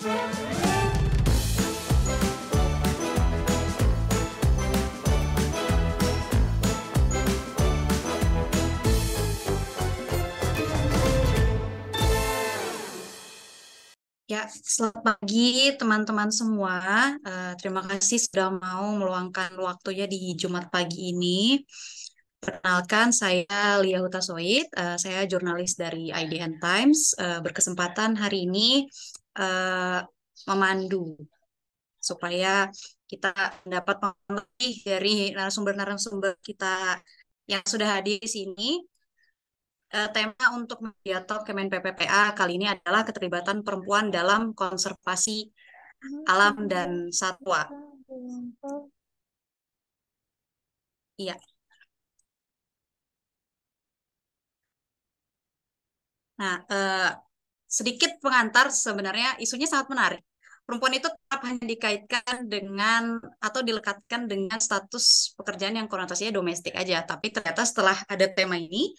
Ya, selamat pagi teman-teman semua. Terima kasih sudah mau meluangkan waktunya di Jumat pagi ini. Perkenalkan, saya Lia Hutasoid. Saya jurnalis dari IDN Times. Berkesempatan hari ini eh, memandu supaya kita dapat lebih dari narasumber-narasumber kita yang sudah hadir di sini. Tema untuk Media Talk Kemen PPPA kali ini adalah keterlibatan perempuan dalam konservasi alam dan satwa. Iya. Nah, sedikit pengantar sebenarnya isunya sangat menarik. Perempuan itu tetap hanya dikaitkan dengan atau dilekatkan dengan status pekerjaan yang konotasinya domestik aja. Tapi ternyata setelah ada tema ini,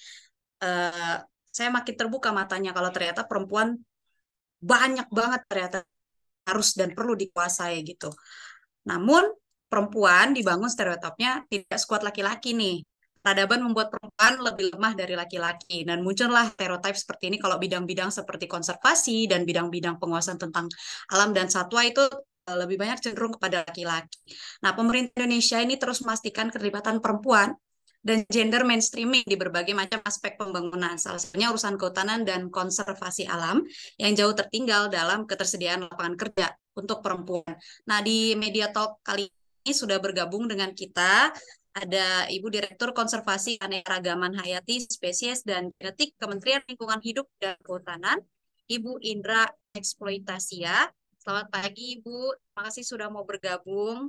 eh, saya makin terbuka matanya kalau ternyata perempuan banyak banget ternyata harus dan perlu dikuasai gitu. Namun perempuan dibangun stereotipnya tidak sekuat laki-laki nih. Peradaban membuat perempuan lebih lemah dari laki-laki dan muncullah stereotip seperti ini kalau bidang-bidang seperti konservasi dan bidang-bidang penguasaan tentang alam dan satwa itu lebih banyak cenderung kepada laki-laki. Nah, pemerintah Indonesia ini terus memastikan keterlibatan perempuan dan gender mainstreaming di berbagai macam aspek pembangunan. Salah satunya urusan kehutanan dan konservasi alam yang jauh tertinggal dalam ketersediaan lapangan kerja untuk perempuan. Nah, di Media Talk kali ini sudah bergabung dengan kita ada Ibu Direktur Konservasi Keanekaragaman Hayati, Spesies dan Genetik Kementerian Lingkungan Hidup dan Kehutanan, Ibu Indra Eksploitasia. Selamat pagi, Ibu. Terima kasih sudah mau bergabung.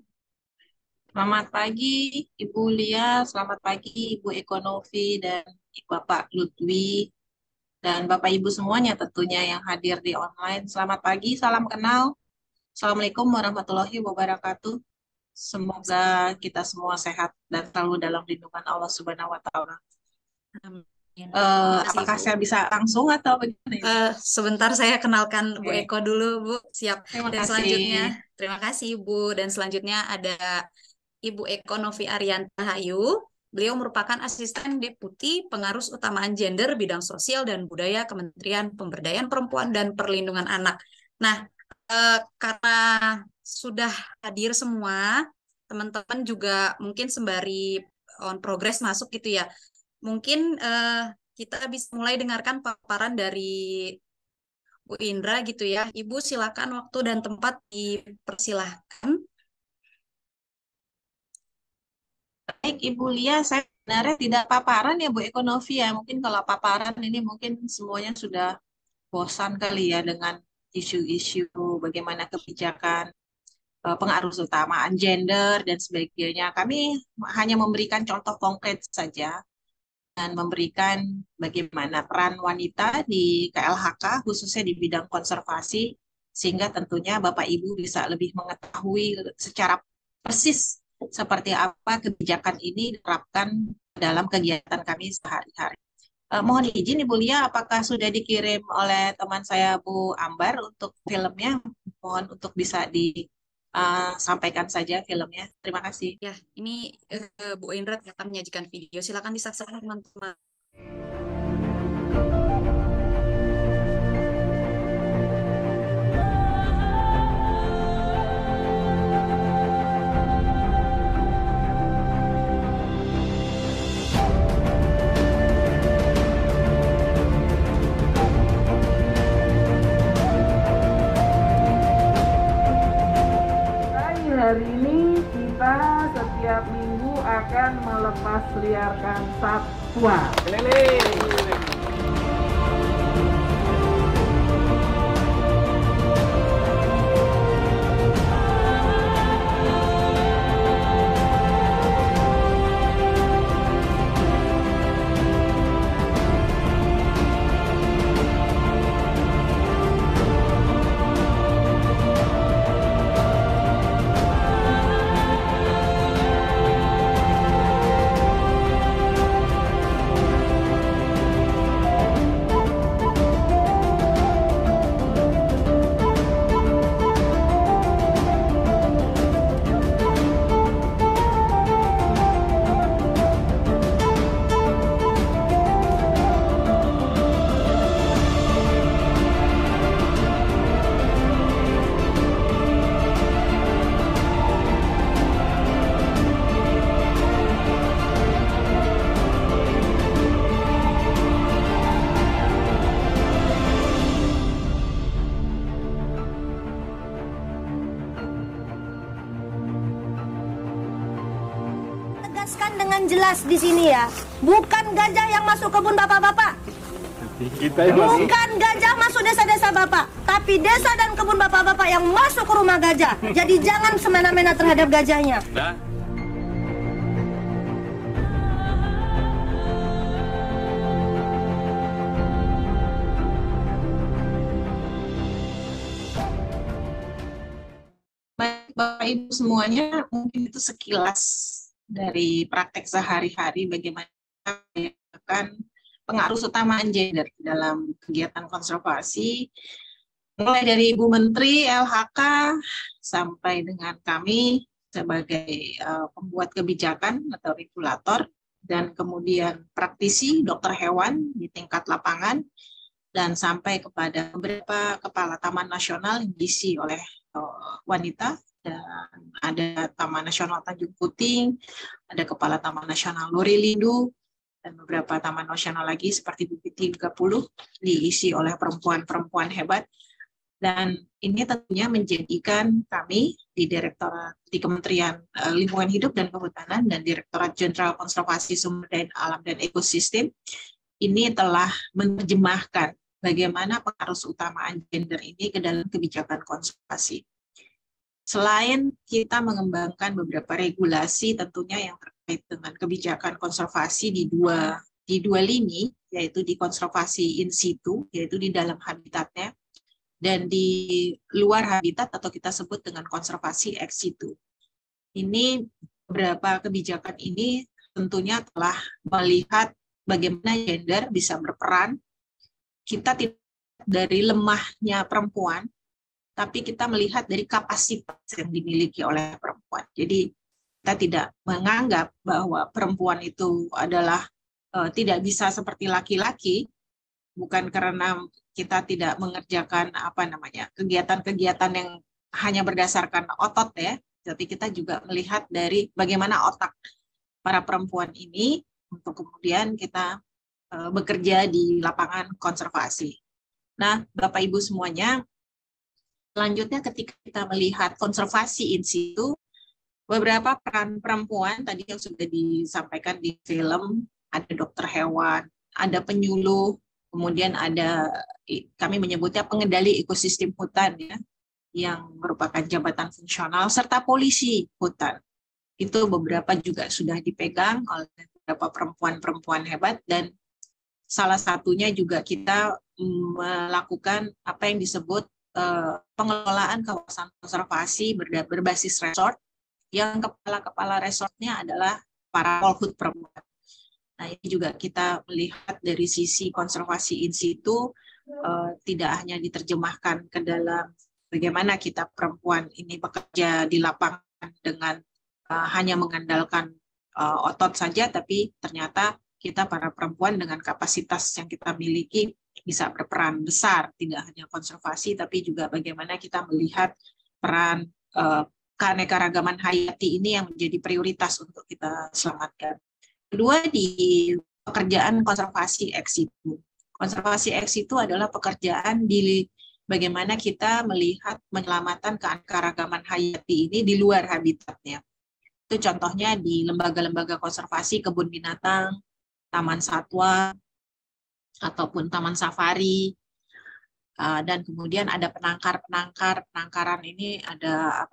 Selamat pagi, Ibu Lia. Selamat pagi, Ibu Ekonovi dan Bapak Lutfi. Dan Bapak Ibu semuanya tentunya yang hadir di online. Selamat pagi, salam kenal. Assalamualaikum warahmatullahi wabarakatuh. Semoga kita semua sehat dan selalu dalam lindungan Allah Subhanahu wa Ta'ala. Amin. Apakah saya bisa langsung atau bagaimana? Sebentar saya kenalkan Bu Oke. Eko dulu, Bu. Siap. Terima Dan kasih. selanjutnya, terima kasih, Bu. Dan selanjutnya ada Ibu Eko Novi Arianta Hayu. Beliau merupakan asisten deputi pengarus utamaan gender bidang sosial dan budaya Kementerian Pemberdayaan Perempuan dan Perlindungan Anak. Nah, karena sudah hadir semua, teman-teman juga mungkin sembari on progress masuk gitu ya. Mungkin kita bisa mulai dengarkan paparan dari Bu Indra gitu ya. Ibu silakan waktu dan tempat dipersilahkan. Baik, Ibu Lia, saya sebenarnya tidak paparan ya Bu Ekonovi ya. Mungkin kalau paparan ini mungkin semuanya sudah bosan kali ya dengan isu-isu bagaimana kebijakan pengaruh utamaan gender dan sebagainya. Kami hanya memberikan contoh konkret saja dan memberikan bagaimana peran wanita di KLHK khususnya di bidang konservasi sehingga tentunya Bapak Ibu bisa lebih mengetahui secara persis seperti apa kebijakan ini diterapkan dalam kegiatan kami sehari-hari. Mohon izin Ibu Lia, apakah sudah dikirim oleh teman saya Bu Ambar untuk filmnya? Mohon untuk bisa disampaikan saja filmnya. Terima kasih. Ya, ini Bu Indra akan menyajikan video. Silakan disaksikan teman-teman. Hari ini kita setiap minggu akan melepas liarkan satwa. Jelaskan dengan jelas di sini ya. Bukan gajah yang masuk kebun bapak-bapak. Bukan gajah masuk desa-desa bapak, tapi desa dan kebun bapak-bapak yang masuk ke rumah gajah. Jadi jangan semena-mena terhadap gajahnya. Baik, Bapak Ibu semuanya, mungkin itu sekilas dari praktek sehari-hari bagaimana mengakan pengaruh utamaan gender dalam kegiatan konservasi, mulai dari Ibu Menteri, LHK, sampai dengan kami sebagai pembuat kebijakan atau regulator, dan kemudian praktisi, dokter hewan di tingkat lapangan, dan sampai kepada beberapa kepala taman nasional yang diisi oleh wanita, dan ada Taman Nasional Tanjung Puting, ada Kepala Taman Nasional Lorilindu, dan beberapa taman nasional lagi seperti Bukit 30 diisi oleh perempuan-perempuan hebat. Dan ini tentunya menjadikan kami di Kementerian Lingkungan Hidup dan Kehutanan dan Direktorat Jenderal Konservasi Sumber Daya Alam dan Ekosistem ini telah menerjemahkan bagaimana pengaruh utamaan gender ini ke dalam kebijakan konservasi. Selain kita mengembangkan beberapa regulasi tentunya yang terkait dengan kebijakan konservasi di dua lini, yaitu di konservasi in situ, yaitu di dalam habitatnya, dan di luar habitat atau kita sebut dengan konservasi ex situ. Ini beberapa kebijakan ini tentunya telah melihat bagaimana gender bisa berperan. Kita tidak dari lemahnya perempuan, tapi kita melihat dari kapasitas yang dimiliki oleh perempuan. Jadi kita tidak menganggap bahwa perempuan itu adalah tidak bisa seperti laki-laki, bukan karena kita tidak mengerjakan kegiatan-kegiatan yang hanya berdasarkan otot ya, tapi kita juga melihat dari bagaimana otak para perempuan ini untuk kemudian kita bekerja di lapangan konservasi. Nah, Bapak Ibu semuanya, selanjutnya ketika kita melihat konservasi in situ, beberapa peran perempuan tadi yang sudah disampaikan di film, ada dokter hewan, ada penyuluh, kemudian ada kami menyebutnya pengendali ekosistem hutan ya, yang merupakan jabatan fungsional, serta polisi hutan. Itu beberapa juga sudah dipegang oleh beberapa perempuan-perempuan hebat, dan salah satunya juga kita melakukan apa yang disebut pengelolaan kawasan konservasi berbasis resort, yang kepala-kepala resortnya adalah para polhut perempuan. Nah, ini juga kita melihat dari sisi konservasi in situ, tidak hanya diterjemahkan ke dalam bagaimana kita perempuan ini bekerja di lapangan dengan hanya mengandalkan otot saja, tapi ternyata kita para perempuan dengan kapasitas yang kita miliki bisa berperan besar, tidak hanya konservasi, tapi juga bagaimana kita melihat peran keanekaragaman hayati ini yang menjadi prioritas untuk kita selamatkan. Kedua, di pekerjaan konservasi ex situ. Konservasi ex situ adalah pekerjaan di bagaimana kita melihat penyelamatan keanekaragaman hayati ini di luar habitatnya. Itu contohnya di lembaga-lembaga konservasi, kebun binatang, taman satwa, ataupun taman safari, dan kemudian ada penangkaran ini ada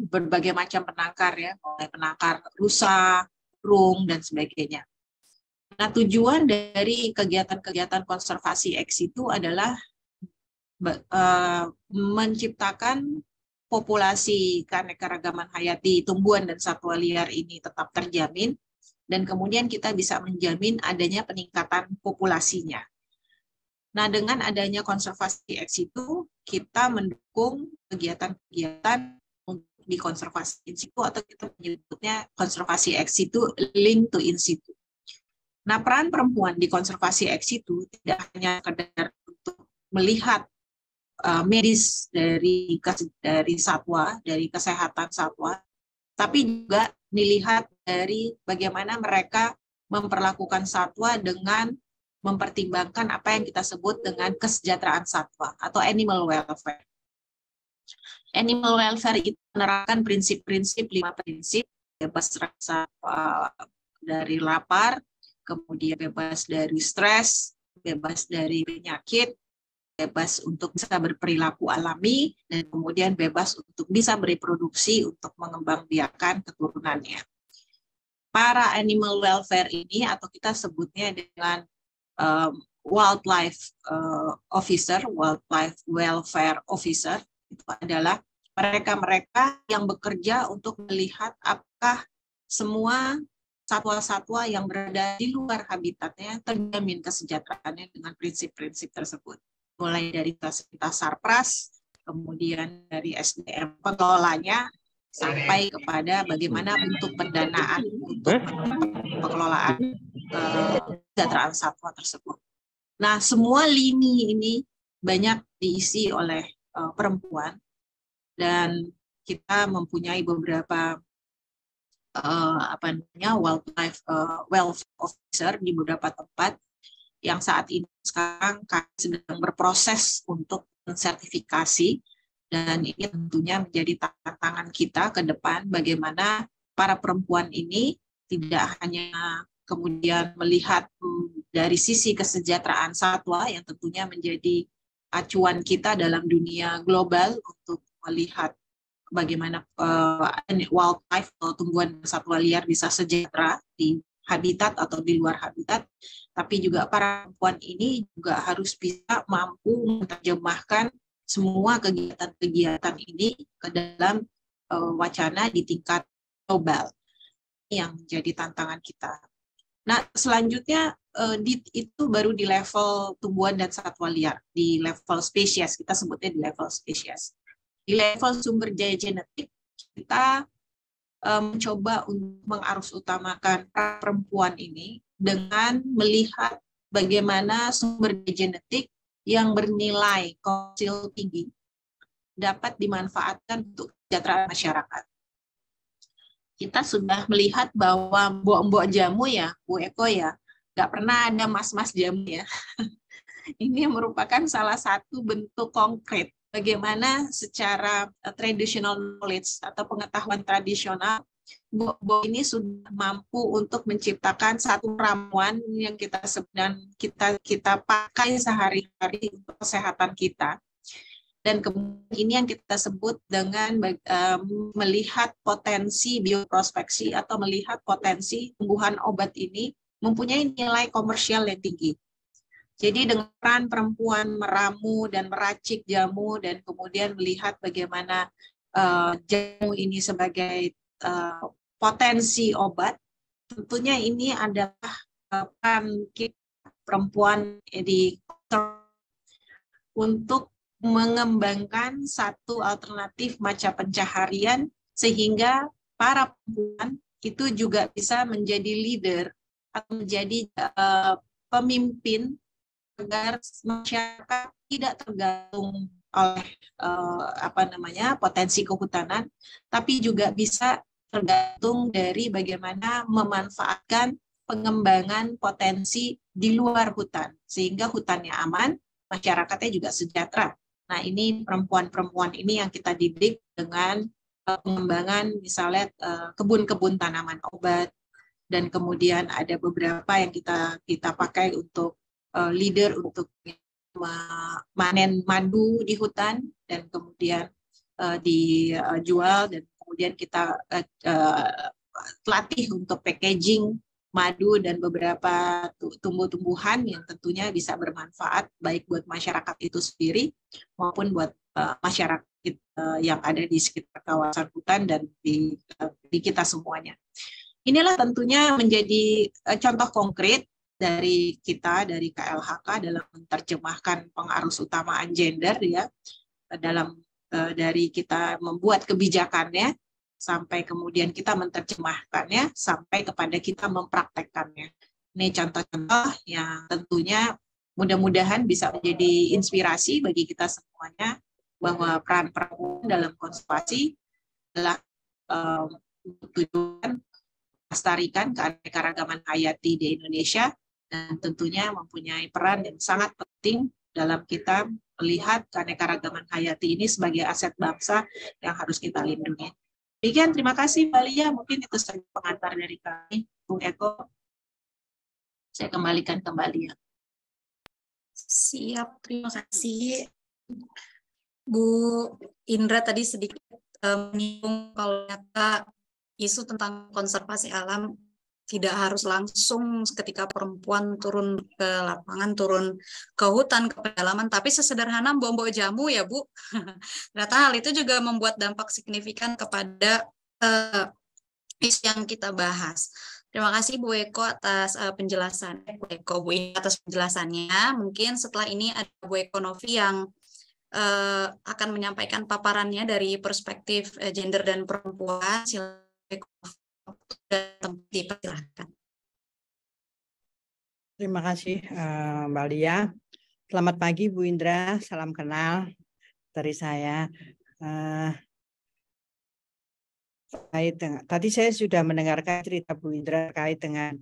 berbagai macam penangkar ya, mulai penangkar rusa, burung, dan sebagainya. Nah, tujuan dari kegiatan-kegiatan konservasi ex situ adalah menciptakan populasi keanekaragaman hayati tumbuhan dan satwa liar ini tetap terjamin, dan kemudian kita bisa menjamin adanya peningkatan populasinya. Nah, dengan adanya konservasi ex situ, kita mendukung kegiatan-kegiatan di konservasi in situ, atau kita menyebutnya konservasi ex situ link to in situ. Nah, peran perempuan di konservasi ex situ tidak hanya sekedar untuk melihat medis dari satwa, dari kesehatan satwa, tapi juga dilihat dari bagaimana mereka memperlakukan satwa dengan mempertimbangkan apa yang kita sebut dengan kesejahteraan satwa atau animal welfare. Animal welfare itu menerapkan prinsip-prinsip, 5 prinsip bebas rasa dari lapar, kemudian bebas dari stres, bebas dari penyakit, bebas untuk bisa berperilaku alami, dan kemudian bebas untuk bisa bereproduksi untuk mengembangbiakan keturunannya. Para animal welfare ini, atau kita sebutnya dengan wildlife officer, wildlife welfare officer, itu adalah mereka-mereka yang bekerja untuk melihat apakah semua satwa-satwa yang berada di luar habitatnya terjamin kesejahteraannya dengan prinsip-prinsip tersebut. Mulai dari fasilitas sarpras, kemudian dari SDM pengelolanya, sampai kepada bagaimana bentuk pendanaan untuk pengelolaan kesejahteraan satwa tersebut. Nah, semua lini ini banyak diisi oleh perempuan, dan kita mempunyai beberapa wildlife welfare officer di beberapa tempat yang saat ini sekarang kami sedang berproses untuk mensertifikasi, dan ini tentunya menjadi tantangan kita ke depan bagaimana para perempuan ini tidak hanya kemudian melihat dari sisi kesejahteraan satwa yang tentunya menjadi acuan kita dalam dunia global untuk melihat bagaimana wildlife atau tumbuhan satwa liar bisa sejahtera di habitat atau di luar habitat, tapi juga para perempuan ini juga harus bisa mampu menerjemahkan semua kegiatan-kegiatan ini ke dalam wacana di tingkat global. Ini yang menjadi tantangan kita. Nah, selanjutnya itu baru di level tumbuhan dan satwa liar, di level spesies, kita sebutnya di level spesies. Di level sumber daya genetik, kita mencoba untuk mengarusutamakan perempuan ini dengan melihat bagaimana sumber daya genetik yang bernilai komersil tinggi dapat dimanfaatkan untuk kesejahteraan masyarakat. Kita sudah melihat bahwa mbok-mbok jamu ya, Bu Eko ya, nggak pernah ada mas-mas jamu ya. Ini merupakan salah satu bentuk konkret bagaimana secara traditional knowledge atau pengetahuan tradisional, mbok-mbok ini sudah mampu untuk menciptakan satu ramuan yang kita pakai sehari-hari untuk kesehatan kita. Dan kemudian ini yang kita sebut dengan melihat potensi bioprospeksi atau melihat potensi tumbuhan obat ini mempunyai nilai komersial yang tinggi. Jadi dengan peran perempuan meramu dan meracik jamu dan kemudian melihat bagaimana jamu ini sebagai potensi obat, tentunya ini adalah peran perempuan untuk mengembangkan satu alternatif mata pencaharian sehingga para perempuan itu juga bisa menjadi leader atau menjadi pemimpin agar masyarakat tidak tergantung oleh potensi kehutanan, tapi juga bisa tergantung dari bagaimana memanfaatkan pengembangan potensi di luar hutan, sehingga hutannya aman, masyarakatnya juga sejahtera. Nah, ini perempuan-perempuan ini yang kita didik dengan pengembangan misalnya kebun-kebun tanaman obat, dan kemudian ada beberapa yang kita pakai untuk leader untuk memanen madu di hutan dan kemudian dijual, dan kemudian kita latih untuk packaging madu dan beberapa tumbuh-tumbuhan yang tentunya bisa bermanfaat baik buat masyarakat itu sendiri maupun buat masyarakat yang ada di sekitar kawasan hutan dan di kita semuanya. Inilah tentunya menjadi contoh konkret dari kita, dari KLHK dalam menerjemahkan pengarusutamaan gender ya, dalam dari kita membuat kebijakannya sampai kemudian kita menerjemahkannya sampai kepada kita mempraktekkannya. Ini contoh-contoh yang tentunya mudah-mudahan bisa menjadi inspirasi bagi kita semuanya bahwa peran perempuan dalam konservasi adalah tujuan melestarikan keanekaragaman hayati di Indonesia, dan tentunya mempunyai peran yang sangat penting dalam kita melihat keanekaragaman hayati ini sebagai aset bangsa yang harus kita lindungi. Demikian, terima kasih Mbak Lia. Mungkin itu saja pengantar dari kami. Bung Eko, saya kembalikan ke Mbak Lia. Siap, terima kasih. Bu Indra tadi sedikit menyinggung kalau ternyata isu tentang konservasi alam tidak harus langsung ketika perempuan turun ke lapangan, turun ke hutan, ke pedalaman, tapi sesederhana bawa jamu ya Bu. Ternyata hal itu juga membuat dampak signifikan kepada isu yang kita bahas. Terima kasih Bu Eko atas penjelasannya, Bu Ina atas penjelasannya. Mungkin setelah ini ada Bu Eko Novi yang akan menyampaikan paparannya dari perspektif gender dan perempuan. Dipersilahkan. Terima kasih Mbak Lia. Selamat pagi Bu Indra, salam kenal dari saya. Tadi saya sudah mendengarkan cerita Bu Indra terkait dengan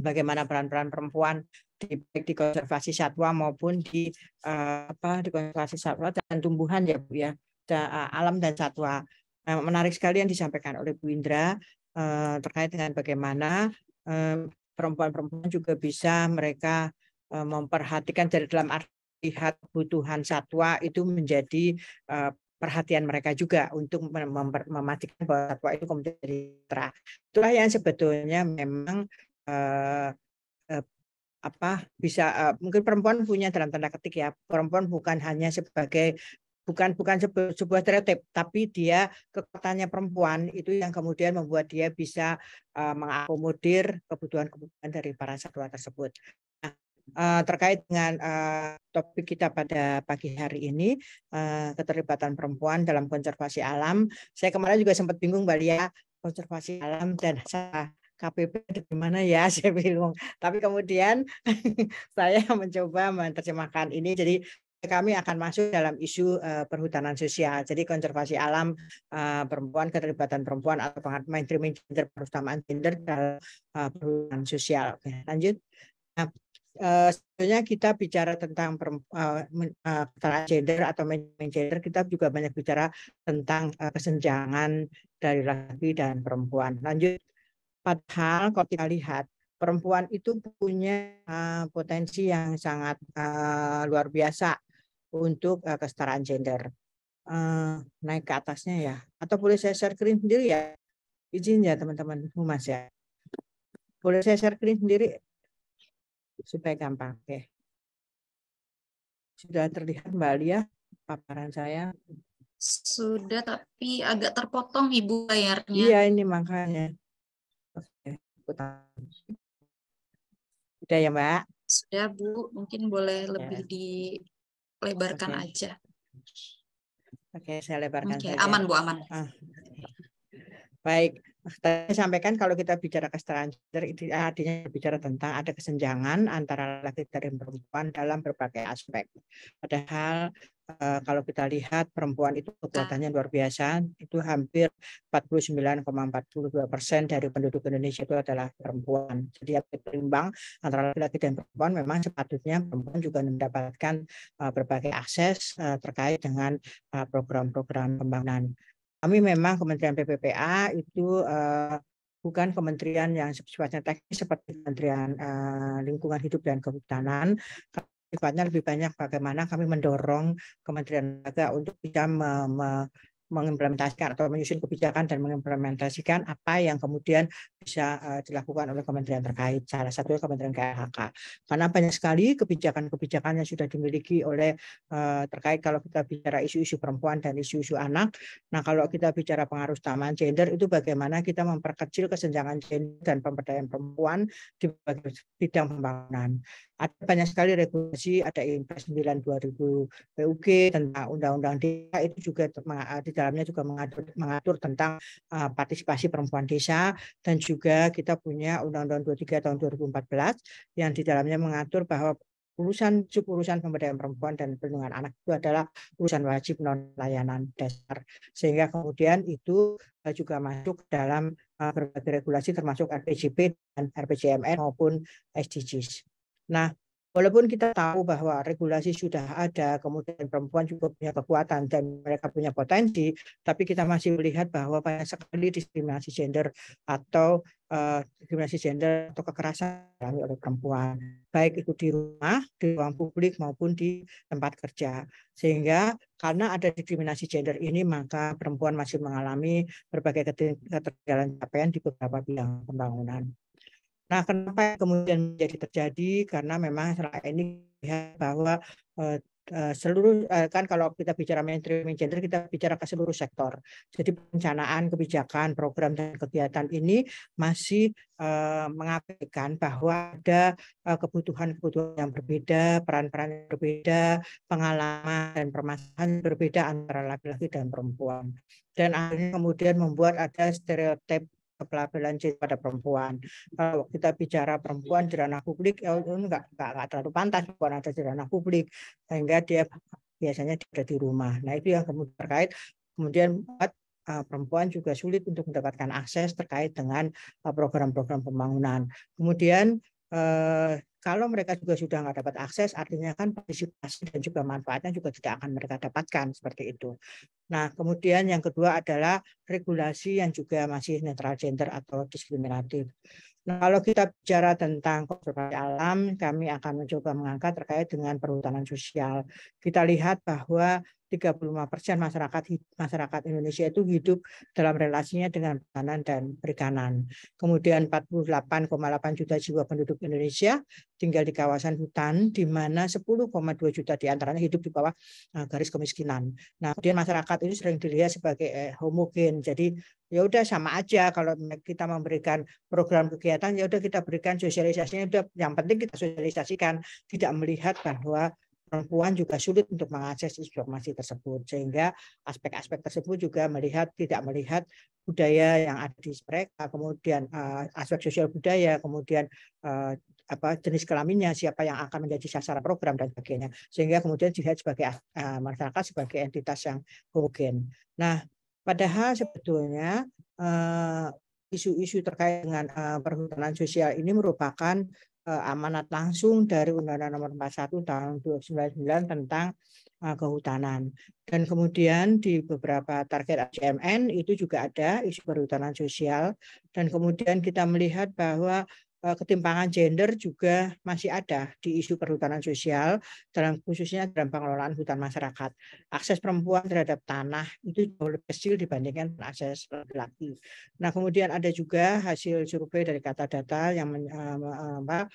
bagaimana peran-peran perempuan baik di konservasi satwa maupun di konservasi satwa dan tumbuhan ya Bu ya, alam dan satwa. Menarik sekali yang disampaikan oleh Bu Indra terkait dengan bagaimana perempuan-perempuan juga bisa mereka memperhatikan dari dalam arti lihat kebutuhan satwa itu menjadi perhatian mereka juga untuk memastikan bahwa satwa itu kemudian terah. Itulah yang sebetulnya memang mungkin perempuan punya dalam tanda ketik ya, perempuan bukan hanya sebagai bukan sebuah stereotip, tapi dia kekuatannya perempuan itu yang kemudian membuat dia bisa mengakomodir kebutuhan-kebutuhan dari para satwa tersebut. Nah, terkait dengan topik kita pada pagi hari ini, keterlibatan perempuan dalam konservasi alam, saya kemarin juga sempat bingung Mbak Lia, konservasi alam dan KPP dari mana ya, saya bingung. Tapi kemudian saya mencoba menerjemahkan ini, jadi kami akan masuk dalam isu perhutanan sosial. Jadi konservasi alam perempuan, keterlibatan perempuan atau mainstreaming gender, perusahaan gender dalam perhutanan sosial. Oke, lanjut. Nah, sebenarnya kita bicara tentang kesetaraan gender atau mainstreaming gender, kita juga banyak bicara tentang kesenjangan dari laki dan perempuan. Lanjut. Padahal kalau kita lihat perempuan itu punya potensi yang sangat luar biasa untuk kesetaraan gender. Naik ke atasnya ya, atau boleh saya share screen sendiri ya, izin ya teman-teman humas ya, boleh saya share screen sendiri supaya gampang. Oke, sudah terlihat Mbak Lia paparan saya? Sudah, tapi agak terpotong Ibu layarnya. Iya, ini makanya. Oke, sudah ya Mbak? Sudah Bu, mungkin boleh lebih dilebarkan aja. Oke, saya lebarkan saja. Aman Bu, aman. Baik, saya sampaikan kalau kita bicara kesetaraan gender itu artinya bicara tentang ada kesenjangan antara laki dan perempuan dalam berbagai aspek. Padahal kalau kita lihat perempuan itu kekuatannya luar biasa, itu hampir 49,42% dari penduduk Indonesia itu adalah perempuan. Jadi berimbang antara laki-laki dan perempuan, memang sepatutnya perempuan juga mendapatkan berbagai akses terkait dengan program-program pembangunan. Kami memang Kementerian PPPA itu bukan kementerian yang sifatnya teknis seperti Kementerian Lingkungan Hidup dan Kehutanan. Sifatnya lebih banyak bagaimana kami mendorong Kementerian Lembaga untuk bisa mengimplementasikan atau menyusun kebijakan dan mengimplementasikan apa yang kemudian bisa dilakukan oleh kementerian terkait, salah satunya Kementerian KLHK. Karena banyak sekali kebijakan-kebijakan yang sudah dimiliki oleh terkait kalau kita bicara isu-isu perempuan dan isu-isu anak. Nah, kalau kita bicara pengaruh utama gender itu bagaimana kita memperkecil kesenjangan gender dan pemberdayaan perempuan di bidang pembangunan. Ada banyak sekali regulasi, ada Impres 9 2000 PUG tentang undang-undang desa, itu juga di dalamnya juga mengatur tentang partisipasi perempuan desa, dan juga kita punya Undang-Undang 23 tahun 2014 yang di dalamnya mengatur bahwa urusan pemberdayaan perempuan dan perlindungan anak itu adalah urusan wajib non layanan dasar, sehingga kemudian itu juga masuk dalam berbagai regulasi termasuk RPJP dan RPJMN maupun SDGs. Nah, Walaupun kita tahu bahwa regulasi sudah ada, kemudian perempuan juga punya kekuatan dan mereka punya potensi, tapi kita masih melihat bahwa banyak sekali diskriminasi gender atau kekerasan dialami oleh perempuan, baik itu di rumah, di ruang publik maupun di tempat kerja. Sehingga karena ada diskriminasi gender ini, maka perempuan masih mengalami berbagai ketertinggalan capaian di beberapa bidang pembangunan. Nah, kenapa kemudian menjadi terjadi? Karena memang selama ini lihat bahwa seluruh kan kalau kita bicara mainstreaming gender, kita bicara ke seluruh sektor. Jadi perencanaan, kebijakan, program dan kegiatan ini masih mengabaikan bahwa ada kebutuhan-kebutuhan yang berbeda, peran-peran yang berbeda, pengalaman dan permasalahan yang berbeda antara laki-laki dan perempuan. Dan akhirnya kemudian membuat ada stereotip pelabelan pada perempuan. Kalau kita bicara perempuan di ranah publik, enggak terlalu pantas perempuan ada di ranah publik, sehingga dia biasanya ada di rumah. Nah, itu yang kemudian terkait kemudian buat perempuan juga sulit untuk mendapatkan akses terkait dengan program-program pembangunan. Kemudian kalau mereka juga sudah nggak dapat akses, artinya kan partisipasi dan juga manfaatnya juga tidak akan mereka dapatkan seperti itu. Nah, kemudian yang kedua adalah regulasi yang juga masih netral gender atau diskriminatif. Nah, kalau kita bicara tentang konservasi alam, kami akan mencoba mengangkat terkait dengan perhutanan sosial. Kita lihat bahwa 35% masyarakat Indonesia itu hidup dalam relasinya dengan pertanian dan perikanan. Kemudian 48,8 juta jiwa penduduk Indonesia tinggal di kawasan hutan, di mana 10,2 juta diantaranya hidup di bawah garis kemiskinan. Nah, kemudian masyarakat ini sering dilihat sebagai homogen. Jadi ya udah sama aja kalau kita memberikan program kegiatan, ya udah kita berikan sosialisasinya, udah yang penting kita sosialisasikan, tidak melihat bahwa perempuan juga sulit untuk mengakses informasi tersebut, sehingga aspek-aspek tersebut juga tidak melihat budaya yang ada di mereka, kemudian aspek sosial budaya, kemudian jenis kelaminnya, siapa yang akan menjadi sasaran program dan sebagainya, sehingga kemudian dilihat sebagai masyarakat sebagai entitas yang homogen. Nah, padahal sebetulnya isu-isu terkait dengan perhutanan sosial ini merupakan amanat langsung dari Undang-Undang Nomor 41 Tahun 2099 tentang kehutanan. Dan kemudian di beberapa target AJMN itu juga ada isu perhutanan sosial, dan kemudian kita melihat bahwa ketimpangan gender juga masih ada di isu perhutanan sosial, khususnya dalam pengelolaan hutan masyarakat. Akses perempuan terhadap tanah itu jauh lebih kecil dibandingkan akses laki-laki. Nah, kemudian ada juga hasil survei dari Kata Data yang melakukan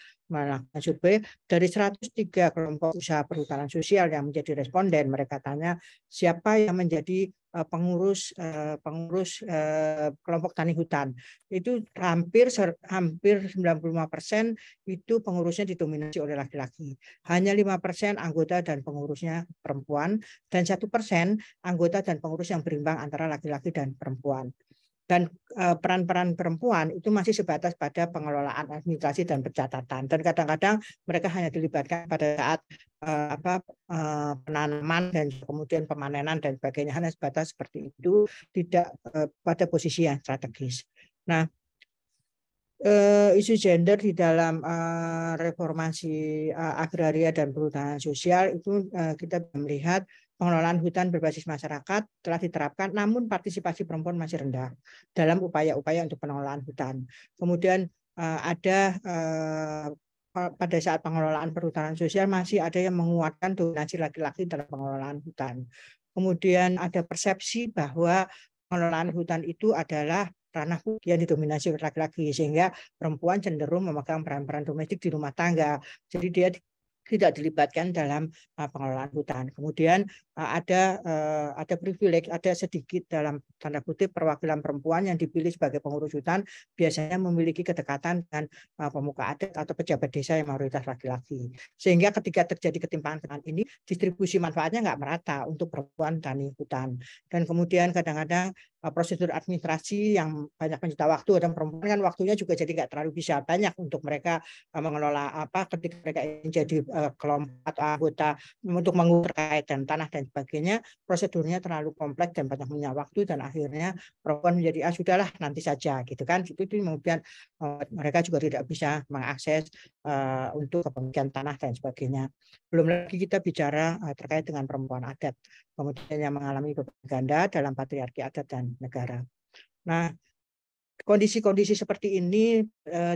survei dari 103 kelompok usaha perhutanan sosial yang menjadi responden. Mereka tanya siapa yang menjadi pengurus kelompok tani hutan. Itu hampir 95% itu pengurusnya didominasi oleh laki-laki. Hanya 5% anggota dan pengurusnya perempuan, dan 1% anggota dan pengurus yang berimbang antara laki-laki dan perempuan. Dan peran-peran perempuan itu masih sebatas pada pengelolaan administrasi dan pencatatan. Dan kadang-kadang mereka hanya dilibatkan pada saat penanaman dan kemudian pemanenan dan sebagainya, hanya sebatas seperti itu, tidak pada posisi yang strategis. Nah, isu gender di dalam reformasi agraria dan perhutanan sosial itu kita melihat pengelolaan hutan berbasis masyarakat telah diterapkan, namun partisipasi perempuan masih rendah dalam upaya-upaya untuk pengelolaan hutan. Kemudian ada pada saat pengelolaan perhutanan sosial masih ada yang menguatkan dominasi laki-laki dalam pengelolaan hutan. Kemudian ada persepsi bahwa pengelolaan hutan itu adalah ranah yang didominasi oleh laki-laki, sehingga perempuan cenderung memegang peran-peran domestik di rumah tangga. Jadi dia tidak dilibatkan dalam pengelolaan hutan. Kemudian ada privilege, ada sedikit dalam tanda kutip perwakilan perempuan yang dipilih sebagai pengurus hutan, biasanya memiliki kedekatan dengan pemuka adat atau pejabat desa yang mayoritas laki-laki. Sehingga ketika terjadi ketimpangan ini, distribusi manfaatnya nggak merata untuk perempuan tani hutan. Dan kemudian kadang-kadang prosedur administrasi yang banyak menyita waktu, dan perempuan kan waktunya juga jadi nggak terlalu bisa banyak untuk mereka mengelola ketika mereka jadi kelompok atau anggota untuk mengurus terkait dan tanah dan sebagainya, prosedurnya terlalu kompleks dan banyak menyita waktu, dan akhirnya perempuan menjadi sudahlah nanti saja gitu kan. Itu kemudian mereka juga tidak bisa mengakses untuk kepemilikan tanah dan sebagainya. Belum lagi kita bicara terkait dengan perempuan adat, kemudian yang mengalami beban ganda dalam patriarki adat dan negara. Nah, kondisi-kondisi seperti ini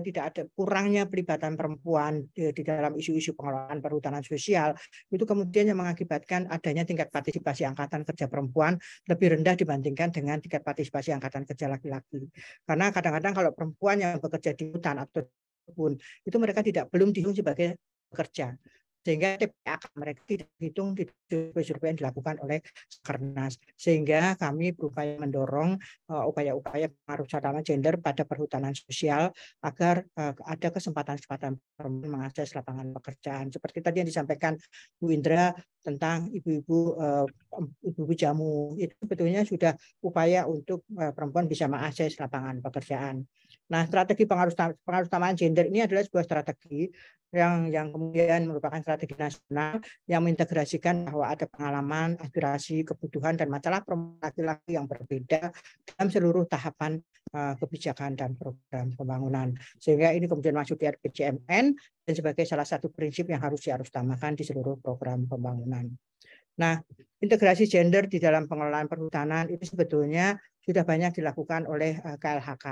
tidak ada kurangnya pelibatan perempuan di dalam isu-isu pengelolaan perhutanan sosial, itu kemudian yang mengakibatkan adanya tingkat partisipasi angkatan kerja perempuan lebih rendah dibandingkan dengan tingkat partisipasi angkatan kerja laki-laki. Karena kadang-kadang kalau perempuan yang bekerja di hutan atau kebun, itu mereka belum dihitung sebagai pekerja, sehingga TPA mereka tidak dihitung di survei yang dilakukan oleh Sakernas. Sehingga kami berupaya mendorong upaya-upaya pengaruh utama gender pada perhutanan sosial agar ada kesempatan-kesempatan perempuan mengakses lapangan pekerjaan. Seperti tadi yang disampaikan Bu Indra tentang ibu-ibu jamu, itu sebetulnya sudah upaya untuk perempuan bisa mengakses lapangan pekerjaan. Nah, strategi pengaruh utamaan gender ini adalah sebuah strategi yang kemudian merupakan strategi nasional yang mengintegrasikan bahwa ada pengalaman, aspirasi, kebutuhan, dan masalah perempuan laki-laki yang berbeda dalam seluruh tahapan kebijakan dan program pembangunan. Sehingga ini kemudian masuk di RPJMN dan sebagai salah satu prinsip yang harus diutamakan di seluruh program pembangunan. Nah, integrasi gender di dalam pengelolaan perhutanan itu sebetulnya sudah banyak dilakukan oleh KLHK.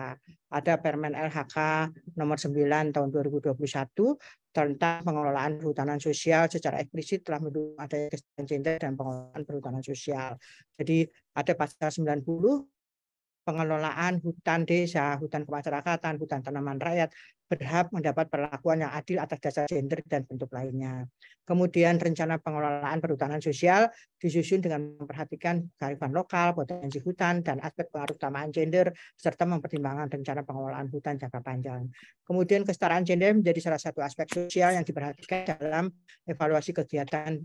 Ada Permen LHK nomor 9 tahun 2021 tentang pengelolaan perhutanan sosial secara eksplisit telah mendukung adanya kesetaraan gender dan pengelolaan perhutanan sosial. Jadi ada pasal 90 pengelolaan hutan desa, hutan kemasyarakatan, hutan tanaman rakyat berhak mendapat perlakuan yang adil atas dasar gender dan bentuk lainnya. Kemudian rencana pengelolaan perhutanan sosial disusun dengan memperhatikan kearifan lokal, potensi hutan, dan aspek pengaruh utamaan gender, serta mempertimbangkan rencana pengelolaan hutan jangka panjang. Kemudian kesetaraan gender menjadi salah satu aspek sosial yang diperhatikan dalam evaluasi kegiatan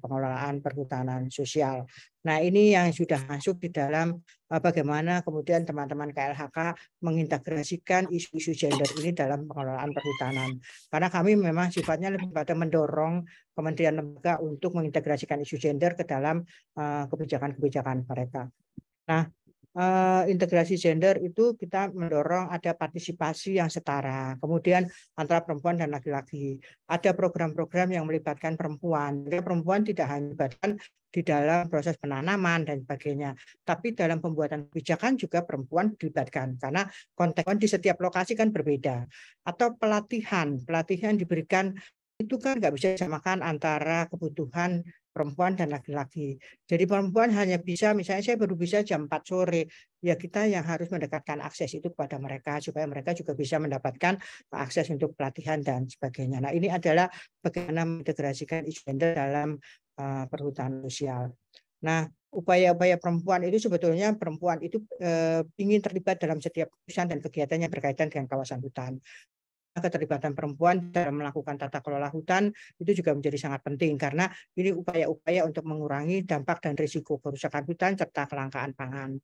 pengelolaan perhutanan sosial. Nah, ini yang sudah masuk di dalam bagaimana kemudian teman-teman KLHK mengintegrasikan isu-isu gender ini dalam pengelolaan perhutanan. Karena kami memang sifatnya lebih pada mendorong kementerian lembaga untuk mengintegrasikan isu gender ke dalam kebijakan-kebijakan mereka. Nah, integrasi gender itu kita mendorong ada partisipasi yang setara, kemudian antara perempuan dan laki-laki. Ada program-program yang melibatkan perempuan. Jadi perempuan tidak hanya melibatkan di dalam proses penanaman dan sebagainya, tapi dalam pembuatan kebijakan juga perempuan dilibatkan karena konteks di setiap lokasi kan berbeda. Atau pelatihan diberikan itu kan nggak bisa disamakan antara kebutuhan perempuan dan laki-laki. Jadi perempuan hanya bisa, misalnya saya baru bisa jam 4 sore, ya kita yang harus mendekatkan akses itu kepada mereka supaya mereka juga bisa mendapatkan akses untuk pelatihan dan sebagainya. Nah, ini adalah bagaimana mengintegrasikan isu gender dalam perhutanan sosial. Nah, upaya-upaya perempuan itu sebetulnya perempuan itu ingin terlibat dalam setiap keputusan dan kegiatan yang berkaitan dengan kawasan hutan. Keterlibatan perempuan dalam melakukan tata kelola hutan itu juga menjadi sangat penting karena ini upaya-upaya untuk mengurangi dampak dan risiko kerusakan hutan serta kelangkaan pangan.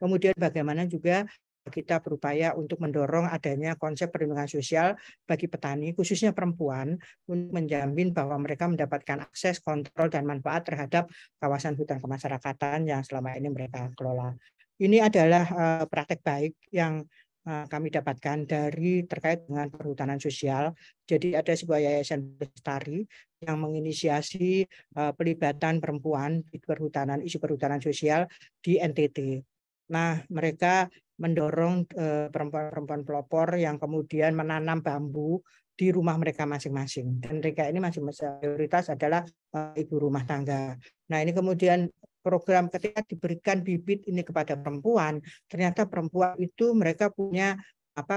Kemudian bagaimana juga kita berupaya untuk mendorong adanya konsep perlindungan sosial bagi petani, khususnya perempuan, untuk menjamin bahwa mereka mendapatkan akses, kontrol, dan manfaat terhadap kawasan hutan kemasyarakatan yang selama ini mereka kelola. Ini adalah praktek baik yang kami dapatkan dari terkait dengan perhutanan sosial. Jadi ada sebuah yayasan Lestari yang menginisiasi pelibatan perempuan di perhutanan, isu perhutanan sosial di NTT. Nah, mereka mendorong perempuan-perempuan pelopor yang kemudian menanam bambu di rumah mereka masing-masing. Dan mereka ini masih mayoritas adalah ibu rumah tangga. Nah, ini kemudian program ketika diberikan bibit ini kepada perempuan, ternyata perempuan itu mereka punya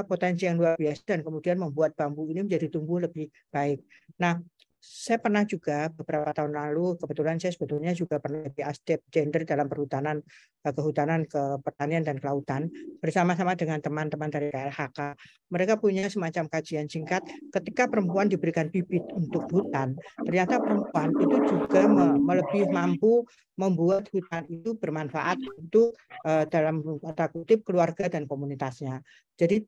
potensi yang luar biasa dan kemudian membuat bambu ini menjadi tumbuh lebih baik. Nah, saya pernah juga beberapa tahun lalu, kebetulan saya sebetulnya juga pernah di Asdep Gender dalam perhutanan, kehutanan, pertanian dan kelautan bersama-sama dengan teman-teman dari KLHK. Mereka punya semacam kajian singkat. Ketika perempuan diberikan bibit untuk hutan, ternyata perempuan itu juga lebih mampu membuat hutan itu bermanfaat untuk dalam kata kutip keluarga dan komunitasnya. Jadi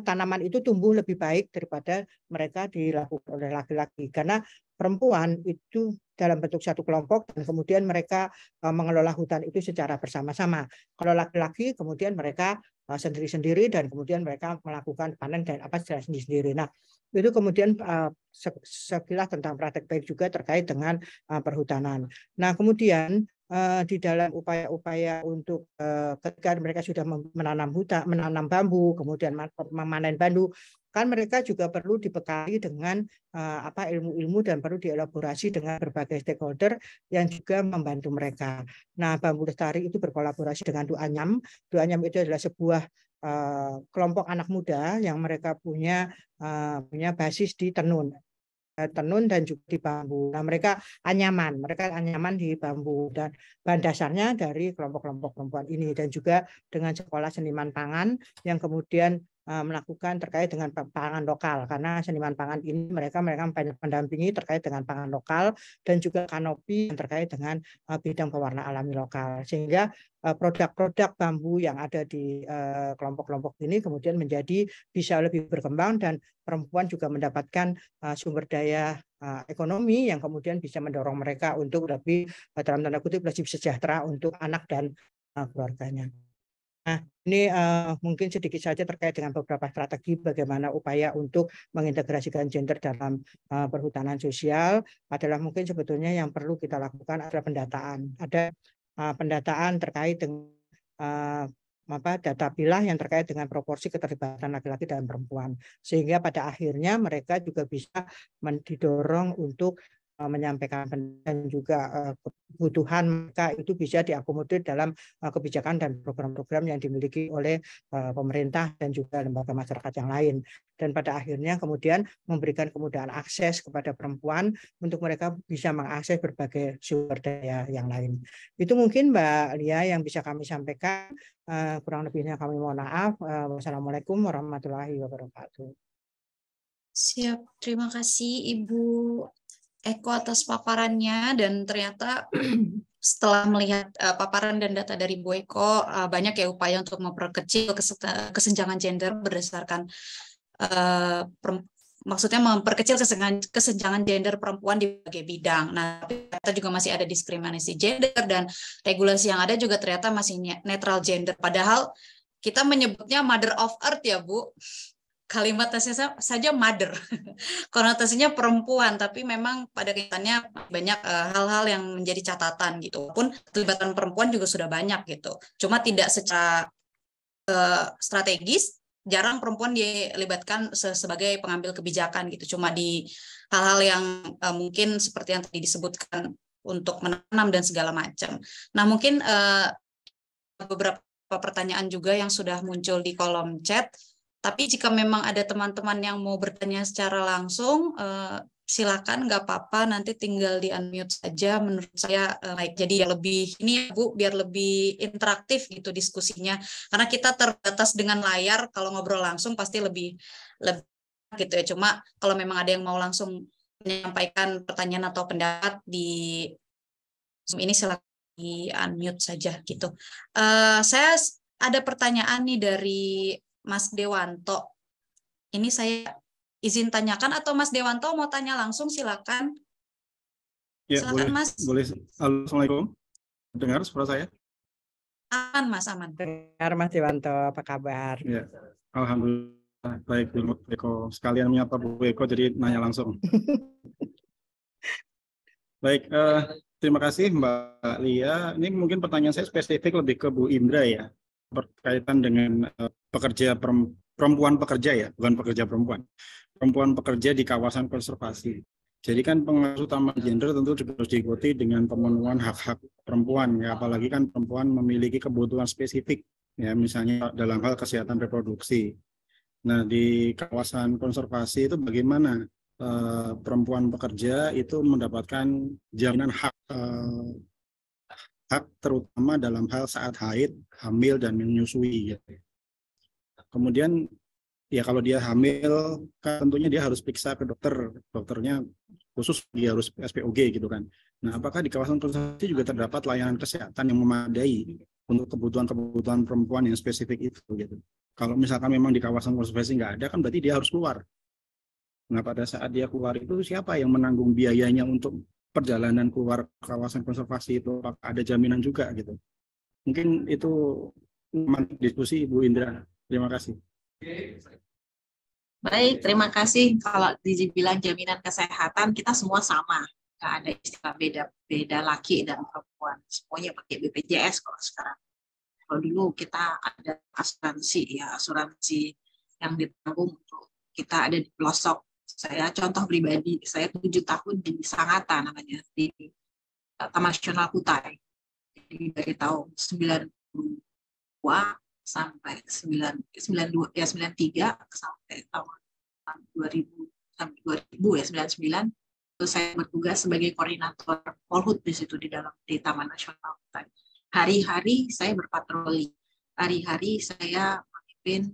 tanaman itu tumbuh lebih baik daripada mereka dilakukan oleh laki-laki, karena perempuan itu dalam bentuk satu kelompok dan kemudian mereka mengelola hutan itu secara bersama-sama. Kalau laki-laki kemudian mereka sendiri-sendiri dan kemudian mereka melakukan panen dan secara sendiri-sendiri. Nah, itu kemudian sekilas tentang praktek baik juga terkait dengan perhutanan. Nah, kemudian di dalam upaya-upaya untuk ketika mereka sudah menanam bambu, kemudian memanen bambu, kan mereka juga perlu dibekali dengan ilmu-ilmu dan perlu dielaborasi dengan berbagai stakeholder yang juga membantu mereka. Nah, Bambu Lestari itu berkolaborasi dengan Duanyam. Duanyam itu adalah sebuah kelompok anak muda yang mereka punya basis di tenun dan juga di bambu. Nah, mereka anyaman di bambu dan bahan dasarnya dari kelompok-kelompok perempuan ini, dan juga dengan sekolah seniman pangan yang kemudian melakukan terkait dengan pangan lokal, karena seniman pangan ini mereka mendampingi terkait dengan pangan lokal dan juga kanopi yang terkait dengan bidang pewarna alami lokal, sehingga produk-produk bambu yang ada di kelompok-kelompok ini kemudian bisa lebih berkembang dan perempuan juga mendapatkan sumber daya ekonomi yang kemudian bisa mendorong mereka untuk lebih dalam tanda kutip lebih sejahtera untuk anak dan keluarganya. Nah, ini mungkin sedikit saja terkait dengan beberapa strategi bagaimana upaya untuk mengintegrasikan gender dalam perhutanan sosial. Adalah mungkin sebetulnya yang perlu kita lakukan adalah pendataan. Ada pendataan terkait dengan data pilah yang terkait dengan proporsi keterlibatan laki-laki dan perempuan, sehingga pada akhirnya mereka juga bisa didorong untuk menyampaikan dan juga kebutuhan mereka itu bisa diakomodir dalam kebijakan dan program-program yang dimiliki oleh pemerintah dan juga lembaga masyarakat yang lain, dan pada akhirnya kemudian memberikan kemudahan akses kepada perempuan untuk mereka bisa mengakses berbagai sumber daya yang lain. Itu mungkin Mbak Lia yang bisa kami sampaikan. Kurang lebihnya kami mohon maaf. Wassalamualaikum warahmatullahi wabarakatuh. Siap, terima kasih Ibu Eko atas paparannya, dan ternyata setelah melihat paparan dan data dari Bu Eko, banyak ya upaya untuk memperkecil kesenjangan gender berdasarkan maksudnya memperkecil kesenjangan gender perempuan di berbagai bidang. Nah, ternyata juga masih ada diskriminasi gender dan regulasi yang ada juga ternyata masih netral gender. Padahal kita menyebutnya Mother of Earth ya Bu. Kalimatnya saja mother, konotasinya perempuan, tapi memang pada kenyataannya banyak hal-hal yang menjadi catatan gitu. Pun keterlibatan perempuan juga sudah banyak gitu. Cuma tidak secara strategis, jarang perempuan dilibatkan sebagai pengambil kebijakan gitu. Cuma di hal-hal yang mungkin seperti yang tadi disebutkan untuk menanam dan segala macam. Nah, mungkin beberapa pertanyaan juga yang sudah muncul di kolom chat. Tapi jika memang ada teman-teman yang mau bertanya secara langsung, silakan, nggak apa-apa, nanti tinggal di unmute saja. Menurut saya baik. Jadi ya lebih ini Bu, biar lebih interaktif gitu diskusinya. Karena kita terbatas dengan layar, kalau ngobrol langsung pasti lebih gitu ya. Cuma kalau memang ada yang mau langsung menyampaikan pertanyaan atau pendapat di Zoom ini, silakan di unmute saja gitu. Saya ada pertanyaan nih dari Mas Dewanto. Ini saya izin tanyakan atau Mas Dewanto mau tanya langsung, silakan. Ya, silakan boleh, Mas. Boleh. Assalamualaikum. Dengar suara saya? Aman Mas, aman. Dengar Mas Dewanto, apa kabar? Ya, alhamdulillah baik Bu Eko. Sekalian menyapa Bu Eko jadi nanya langsung. Baik, terima kasih Mbak Lia. Ini mungkin pertanyaan saya spesifik lebih ke Bu Indra ya. Berkaitan dengan perempuan pekerja ya, bukan pekerja perempuan. Perempuan pekerja di kawasan konservasi. Jadi kan pengaruh utama gender tentu juga harus diikuti dengan pemenuhan hak-hak perempuan ya, apalagi kan perempuan memiliki kebutuhan spesifik ya, misalnya dalam hal kesehatan reproduksi. Nah, di kawasan konservasi itu bagaimana perempuan pekerja itu mendapatkan jaminan hak terutama dalam hal saat haid, hamil, dan menyusui. Gitu. Kemudian ya kalau dia hamil, kan tentunya dia harus periksa ke dokternya khusus dia harus SPOG gitu kan. Nah, apakah di kawasan konservasi juga terdapat layanan kesehatan yang memadai untuk kebutuhan perempuan yang spesifik itu gitu. Kalau misalkan memang di kawasan konservasi nggak ada, kan berarti dia harus keluar. Nah, pada saat dia keluar itu siapa yang menanggung biayanya untuk perjalanan keluar kawasan konservasi itu? Apakah ada jaminan juga gitu? Mungkin itu diskusi Ibu Indra. Terima kasih. Baik, terima kasih. Kalau dibilang jaminan kesehatan, kita semua sama. Nggak ada istilah beda laki dan perempuan. Semuanya pakai BPJS kalau sekarang. Kalau dulu kita ada asuransi, ya asuransi yang ditanggung untuk kita ada di pelosok. Saya contoh pribadi, saya 7 tahun di Sangatta namanya, di Taman Nasional Kutai. Jadi dari tahun 92 sampai 93 sampai tahun 2000 sampai 2000 ya 99 itu saya bertugas sebagai koordinator Polhut di situ di Taman Nasional Kutai. Hari-hari saya berpatroli, hari-hari saya memimpin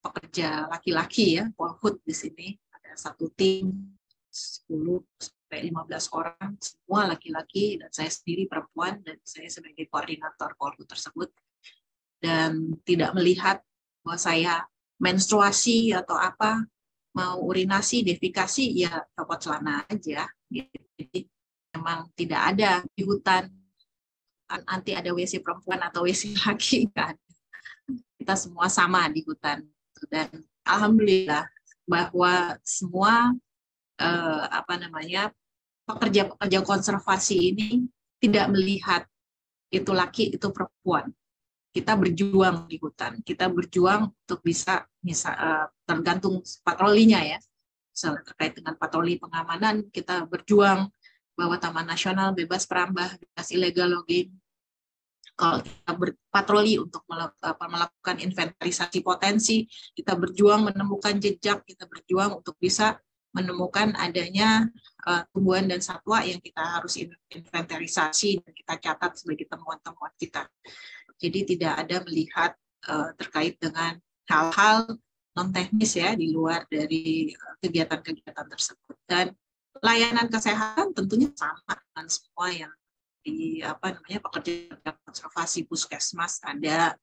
pekerja laki-laki ya Polhut di sini, ada satu tim 10 sampai 15 orang semua laki-laki dan saya sendiri perempuan dan saya sebagai koordinator Polhut tersebut. Dan tidak melihat bahwa saya menstruasi atau apa, mau urinasi, defekasi, ya copot celana aja. Jadi memang tidak ada di hutan, nanti ada WC perempuan atau WC laki, kan. Kita semua sama di hutan. Dan alhamdulillah bahwa semua pekerja-pekerja konservasi ini tidak melihat itu laki, itu perempuan. Kita berjuang di hutan, kita berjuang untuk bisa tergantung patrolinya ya. Terkait dengan patroli pengamanan, kita berjuang bahwa Taman Nasional bebas perambah, bebas illegal logging. Kalau kita berpatroli untuk melakukan inventarisasi potensi, kita berjuang menemukan jejak, kita berjuang untuk bisa menemukan adanya tumbuhan dan satwa yang kita harus inventarisasi dan kita catat sebagai temuan-temuan kita. Jadi tidak ada melihat terkait dengan hal-hal non-teknis ya di luar dari kegiatan-kegiatan tersebut. Dan layanan kesehatan tentunya sama dengan semua yang di pekerja konservasi, puskesmas ada,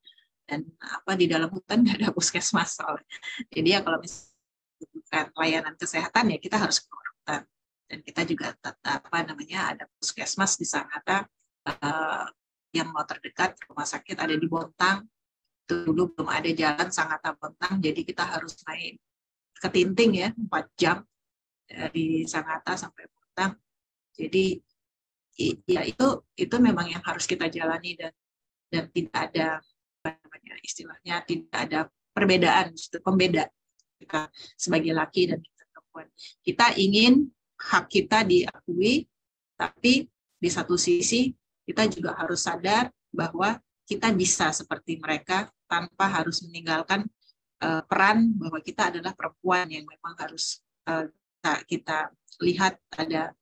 dan di dalam hutan nggak ada puskesmas soalnya. Jadi ya kalau misalkan layanan kesehatan ya kita harus keluar hutan. Dan kita juga ada puskesmas di Sangatta yang mau terdekat rumah sakit ada di Bontang. Itu dulu belum ada jalan Sangatta Bontang, jadi kita harus naik ke Tinting ya 4 jam dari Sangatta sampai Bontang. Jadi ya itu memang yang harus kita jalani dan tidak ada istilahnya tidak ada perbedaan, pembeda kita sebagai laki dan kita perempuan. Kita ingin hak kita diakui, tapi di satu sisi kita juga harus sadar bahwa kita bisa seperti mereka tanpa harus meninggalkan peran bahwa kita adalah perempuan yang memang harus kita lihat ada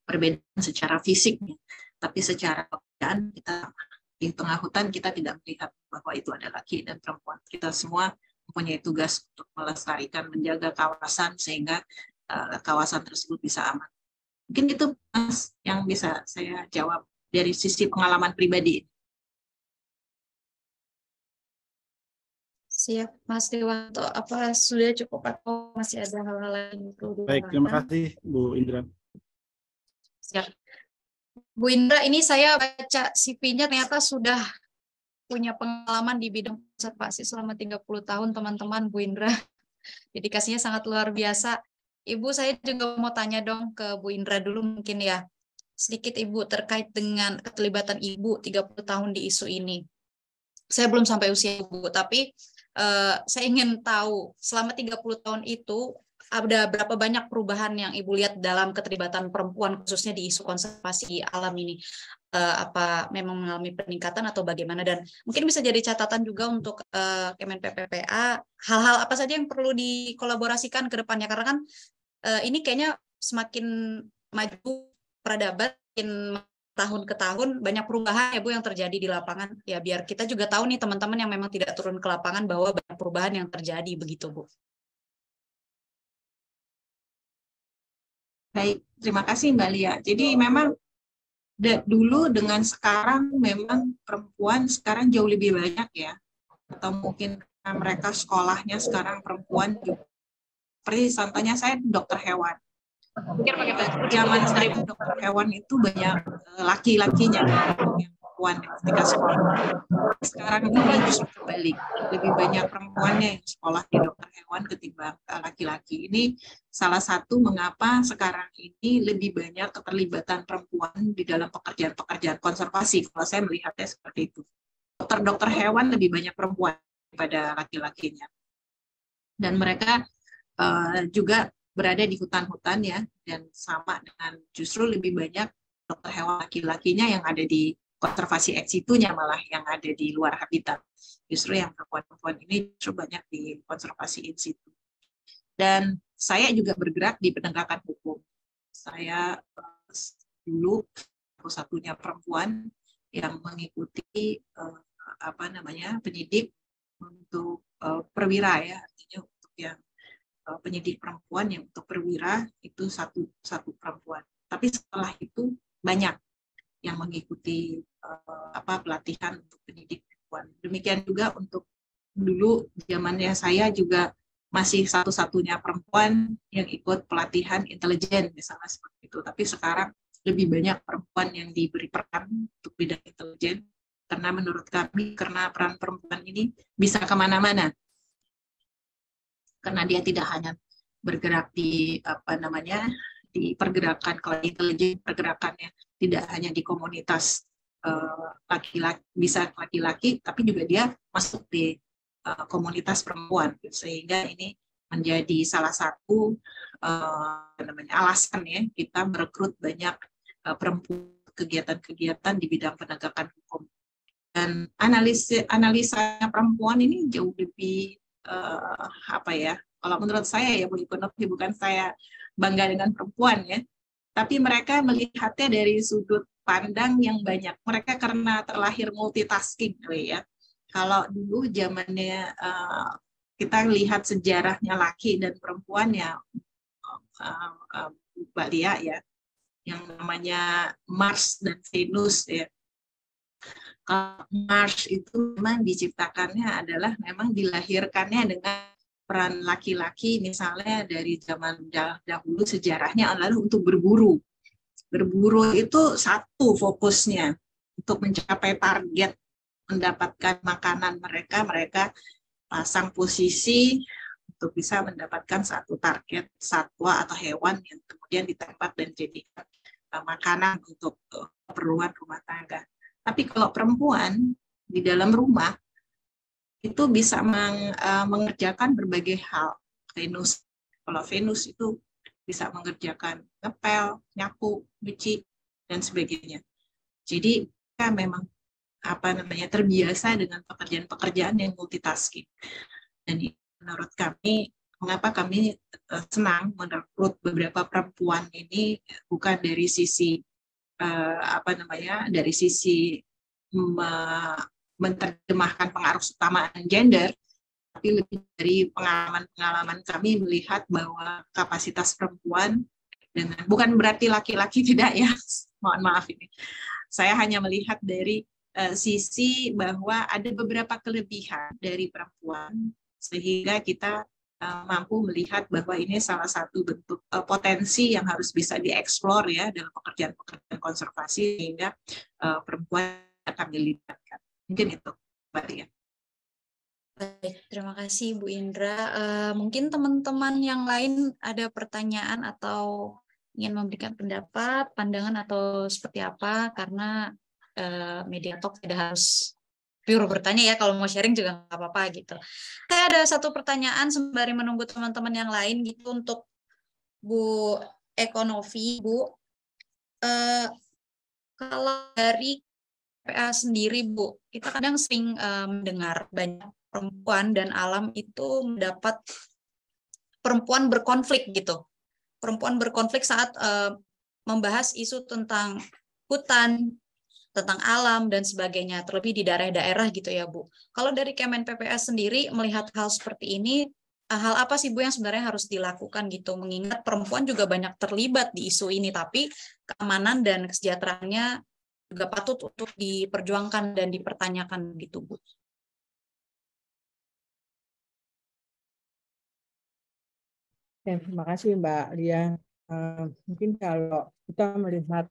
perbedaan secara fisiknya, tapi secara pekerjaan kita di tengah hutan kita tidak melihat bahwa itu ada laki dan perempuan. Kita semua mempunyai tugas untuk melestarikan, menjaga kawasan sehingga kawasan tersebut bisa aman. Mungkin itu Mas yang bisa saya jawab dari sisi pengalaman pribadi. Siap, Mas Dewanto. Apa sudah cukup atau masih ada hal-hal lain yang perlu Baik, terima kasih Bu Indra. Siap. Bu Indra, ini saya baca CV-nya ternyata sudah punya pengalaman di bidang konservasi selama 30 tahun, teman-teman. Bu Indra, dedikasinya sangat luar biasa. Ibu, saya juga mau tanya dong ke Bu Indra dulu mungkin ya. Sedikit Ibu terkait dengan keterlibatan Ibu 30 tahun di isu ini. Saya belum sampai usia Ibu, tapi saya ingin tahu selama 30 tahun itu ada berapa banyak perubahan yang Ibu lihat dalam keterlibatan perempuan khususnya di isu konservasi alam ini. apa memang mengalami peningkatan atau bagaimana, dan mungkin bisa jadi catatan juga untuk Kemen PPPA hal-hal apa saja yang perlu dikolaborasikan ke depannya, karena kan ini kayaknya semakin maju peradaban, makin tahun ke tahun banyak perubahan ya Bu yang terjadi di lapangan ya, biar kita juga tahu nih teman-teman yang memang tidak turun ke lapangan bahwa banyak perubahan yang terjadi begitu Bu. Baik, terima kasih Mbak Lia. Jadi memang dulu dengan sekarang memang perempuan sekarang jauh lebih banyak ya, atau mungkin karena mereka sekolahnya sekarang perempuan juga. Seperti contohnya saya dokter hewan. Zaman saya dokter hewan itu banyak laki-lakinya yang perempuan ketika sekolah. Sekarang ini justru kebalik, lebih banyak perempuannya yang sekolah di dokter hewan ketimbang laki-laki. Ini salah satu mengapa sekarang ini lebih banyak keterlibatan perempuan di dalam pekerjaan-pekerjaan konservasi. Kalau saya melihatnya seperti itu. Dokter-dokter hewan lebih banyak perempuan daripada laki-lakinya. Dan mereka juga berada di hutan-hutan ya, dan sama dengan justru lebih banyak dokter hewan laki-lakinya yang ada di konservasi ex situ-nya, malah yang ada di luar habitat. Justru yang perempuan-perempuan ini justru banyak di konservasi in situ. Dan saya juga bergerak di penegakan hukum. Saya dulu satu-satunya perempuan yang mengikuti penyidik untuk perwira ya, artinya untuk yang penyidik perempuan yang untuk perwira itu satu perempuan. Tapi setelah itu banyak yang mengikuti pelatihan untuk penyidik perempuan. Demikian juga untuk dulu zamannya saya juga masih satu-satunya perempuan yang ikut pelatihan intelijen misalnya seperti itu. Tapi sekarang lebih banyak perempuan yang diberi peran untuk bidang intelijen, karena menurut kami karena peran perempuan ini bisa kemana-mana. Karena dia tidak hanya bergerak di di pergerakan, kalau intelijen pergerakannya tidak hanya di komunitas laki-laki, bisa laki-laki, tapi juga dia masuk di komunitas perempuan, sehingga ini menjadi salah satu alasan ya kita merekrut banyak perempuan kegiatan-kegiatan di bidang penegakan hukum. Dan analisanya perempuan ini jauh lebih kalau menurut saya ya Bu Ekonomi, bukan saya bangga dengan perempuan ya, tapi mereka melihatnya dari sudut pandang yang banyak. Mereka karena terlahir multitasking ya. Kalau dulu zamannya kita lihat sejarahnya laki dan perempuan ya, Mbak Lia ya, yang namanya Mars dan Venus ya. Mars itu memang diciptakannya adalah memang dilahirkannya dengan peran laki-laki, misalnya dari zaman dahulu sejarahnya adalah untuk berburu. Berburu itu satu fokusnya untuk mencapai target, mendapatkan makanan mereka pasang posisi untuk bisa mendapatkan satu target satwa atau hewan yang kemudian ditembak dan dijadikan makanan untuk keperluan rumah tangga. Tapi kalau perempuan di dalam rumah itu bisa mengerjakan berbagai hal. Kalau Venus itu bisa mengerjakan ngepel, nyapu, nyuci, dan sebagainya. Jadi kita memang terbiasa dengan pekerjaan-pekerjaan yang multitasking. Dan menurut kami, mengapa kami senang merekrut beberapa perempuan ini bukan dari sisi dari sisi menerjemahkan pengaruh utamaan gender, tapi lebih dari pengalaman kami melihat bahwa kapasitas perempuan dengan, bukan berarti laki-laki tidak ya, mohon maaf ini, saya hanya melihat dari sisi bahwa ada beberapa kelebihan dari perempuan sehingga kita mampu melihat bahwa ini salah satu bentuk potensi yang harus bisa dieksplor ya dalam pekerjaan-pekerjaan konservasi, sehingga perempuan akan dilibatkan. Mungkin itu, Mbak Lia. Baik, terima kasih Bu Indra. Mungkin teman-teman yang lain ada pertanyaan atau ingin memberikan pendapat, pandangan atau seperti apa, karena Media Talk tidak harus pure bertanya ya, kalau mau sharing juga nggak apa-apa gitu. Saya ada satu pertanyaan sembari menunggu teman-teman yang lain gitu untuk Bu Ekonovi, Bu. Kalau dari PA sendiri, Bu, kita kadang sering mendengar banyak perempuan dan alam itu mendapat perempuan berkonflik gitu. Perempuan berkonflik saat membahas isu tentang hutan, tentang alam, dan sebagainya, terlebih di daerah-daerah gitu ya, Bu. Kalau dari Kemen PPA sendiri melihat hal seperti ini, hal apa sih Bu yang sebenarnya harus dilakukan gitu, mengingat perempuan juga banyak terlibat di isu ini, tapi keamanan dan kesejahteraannya juga patut untuk diperjuangkan dan dipertanyakan gitu, Bu. Terima kasih Mbak Lia. Mungkin kalau kita melihat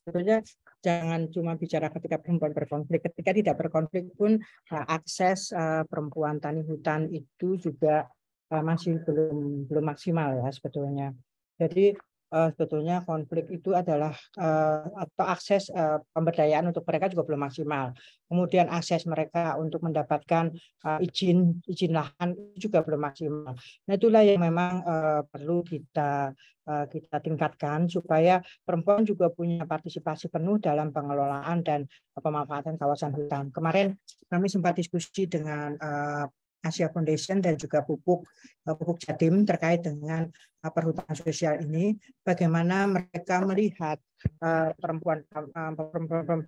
sebetulnya jangan cuma bicara ketika perempuan berkonflik, ketika tidak berkonflik pun akses perempuan tani hutan itu juga masih belum maksimal ya sebetulnya. Jadi sebetulnya konflik itu adalah atau akses pemberdayaan untuk mereka juga belum maksimal. Kemudian akses mereka untuk mendapatkan izin lahan juga belum maksimal. Nah itulah yang memang perlu kita tingkatkan supaya perempuan juga punya partisipasi penuh dalam pengelolaan dan pemanfaatan kawasan hutan. Kemarin kami sempat diskusi dengan Asia Foundation dan juga Pupuk Jatim terkait dengan perhutanan sosial ini, bagaimana mereka melihat perempuan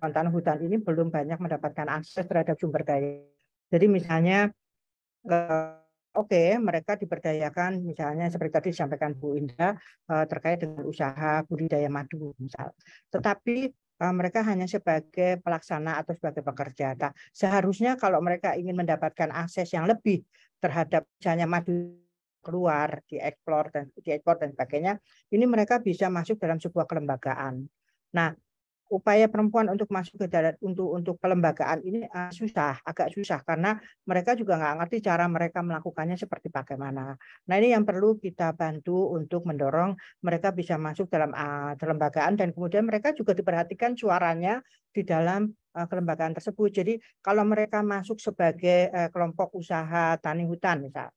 tanah hutan ini belum banyak mendapatkan akses terhadap sumber daya. Jadi misalnya mereka diberdayakan misalnya seperti tadi disampaikan Bu Indra terkait dengan usaha budidaya madu misal. Tetapi mereka hanya sebagai pelaksana atau sebagai pekerja. Nah, seharusnya kalau mereka ingin mendapatkan akses yang lebih terhadap misalnya madu keluar, diekspor dan sebagainya, ini mereka bisa masuk dalam sebuah kelembagaan. Nah, upaya perempuan untuk masuk ke dalam untuk kelembagaan ini agak susah karena mereka juga nggak ngerti cara mereka melakukannya seperti bagaimana. Nah ini yang perlu kita bantu untuk mendorong mereka bisa masuk dalam kelembagaan dan kemudian mereka juga diperhatikan suaranya di dalam kelembagaan tersebut. Jadi kalau mereka masuk sebagai kelompok usaha tani hutan misalnya,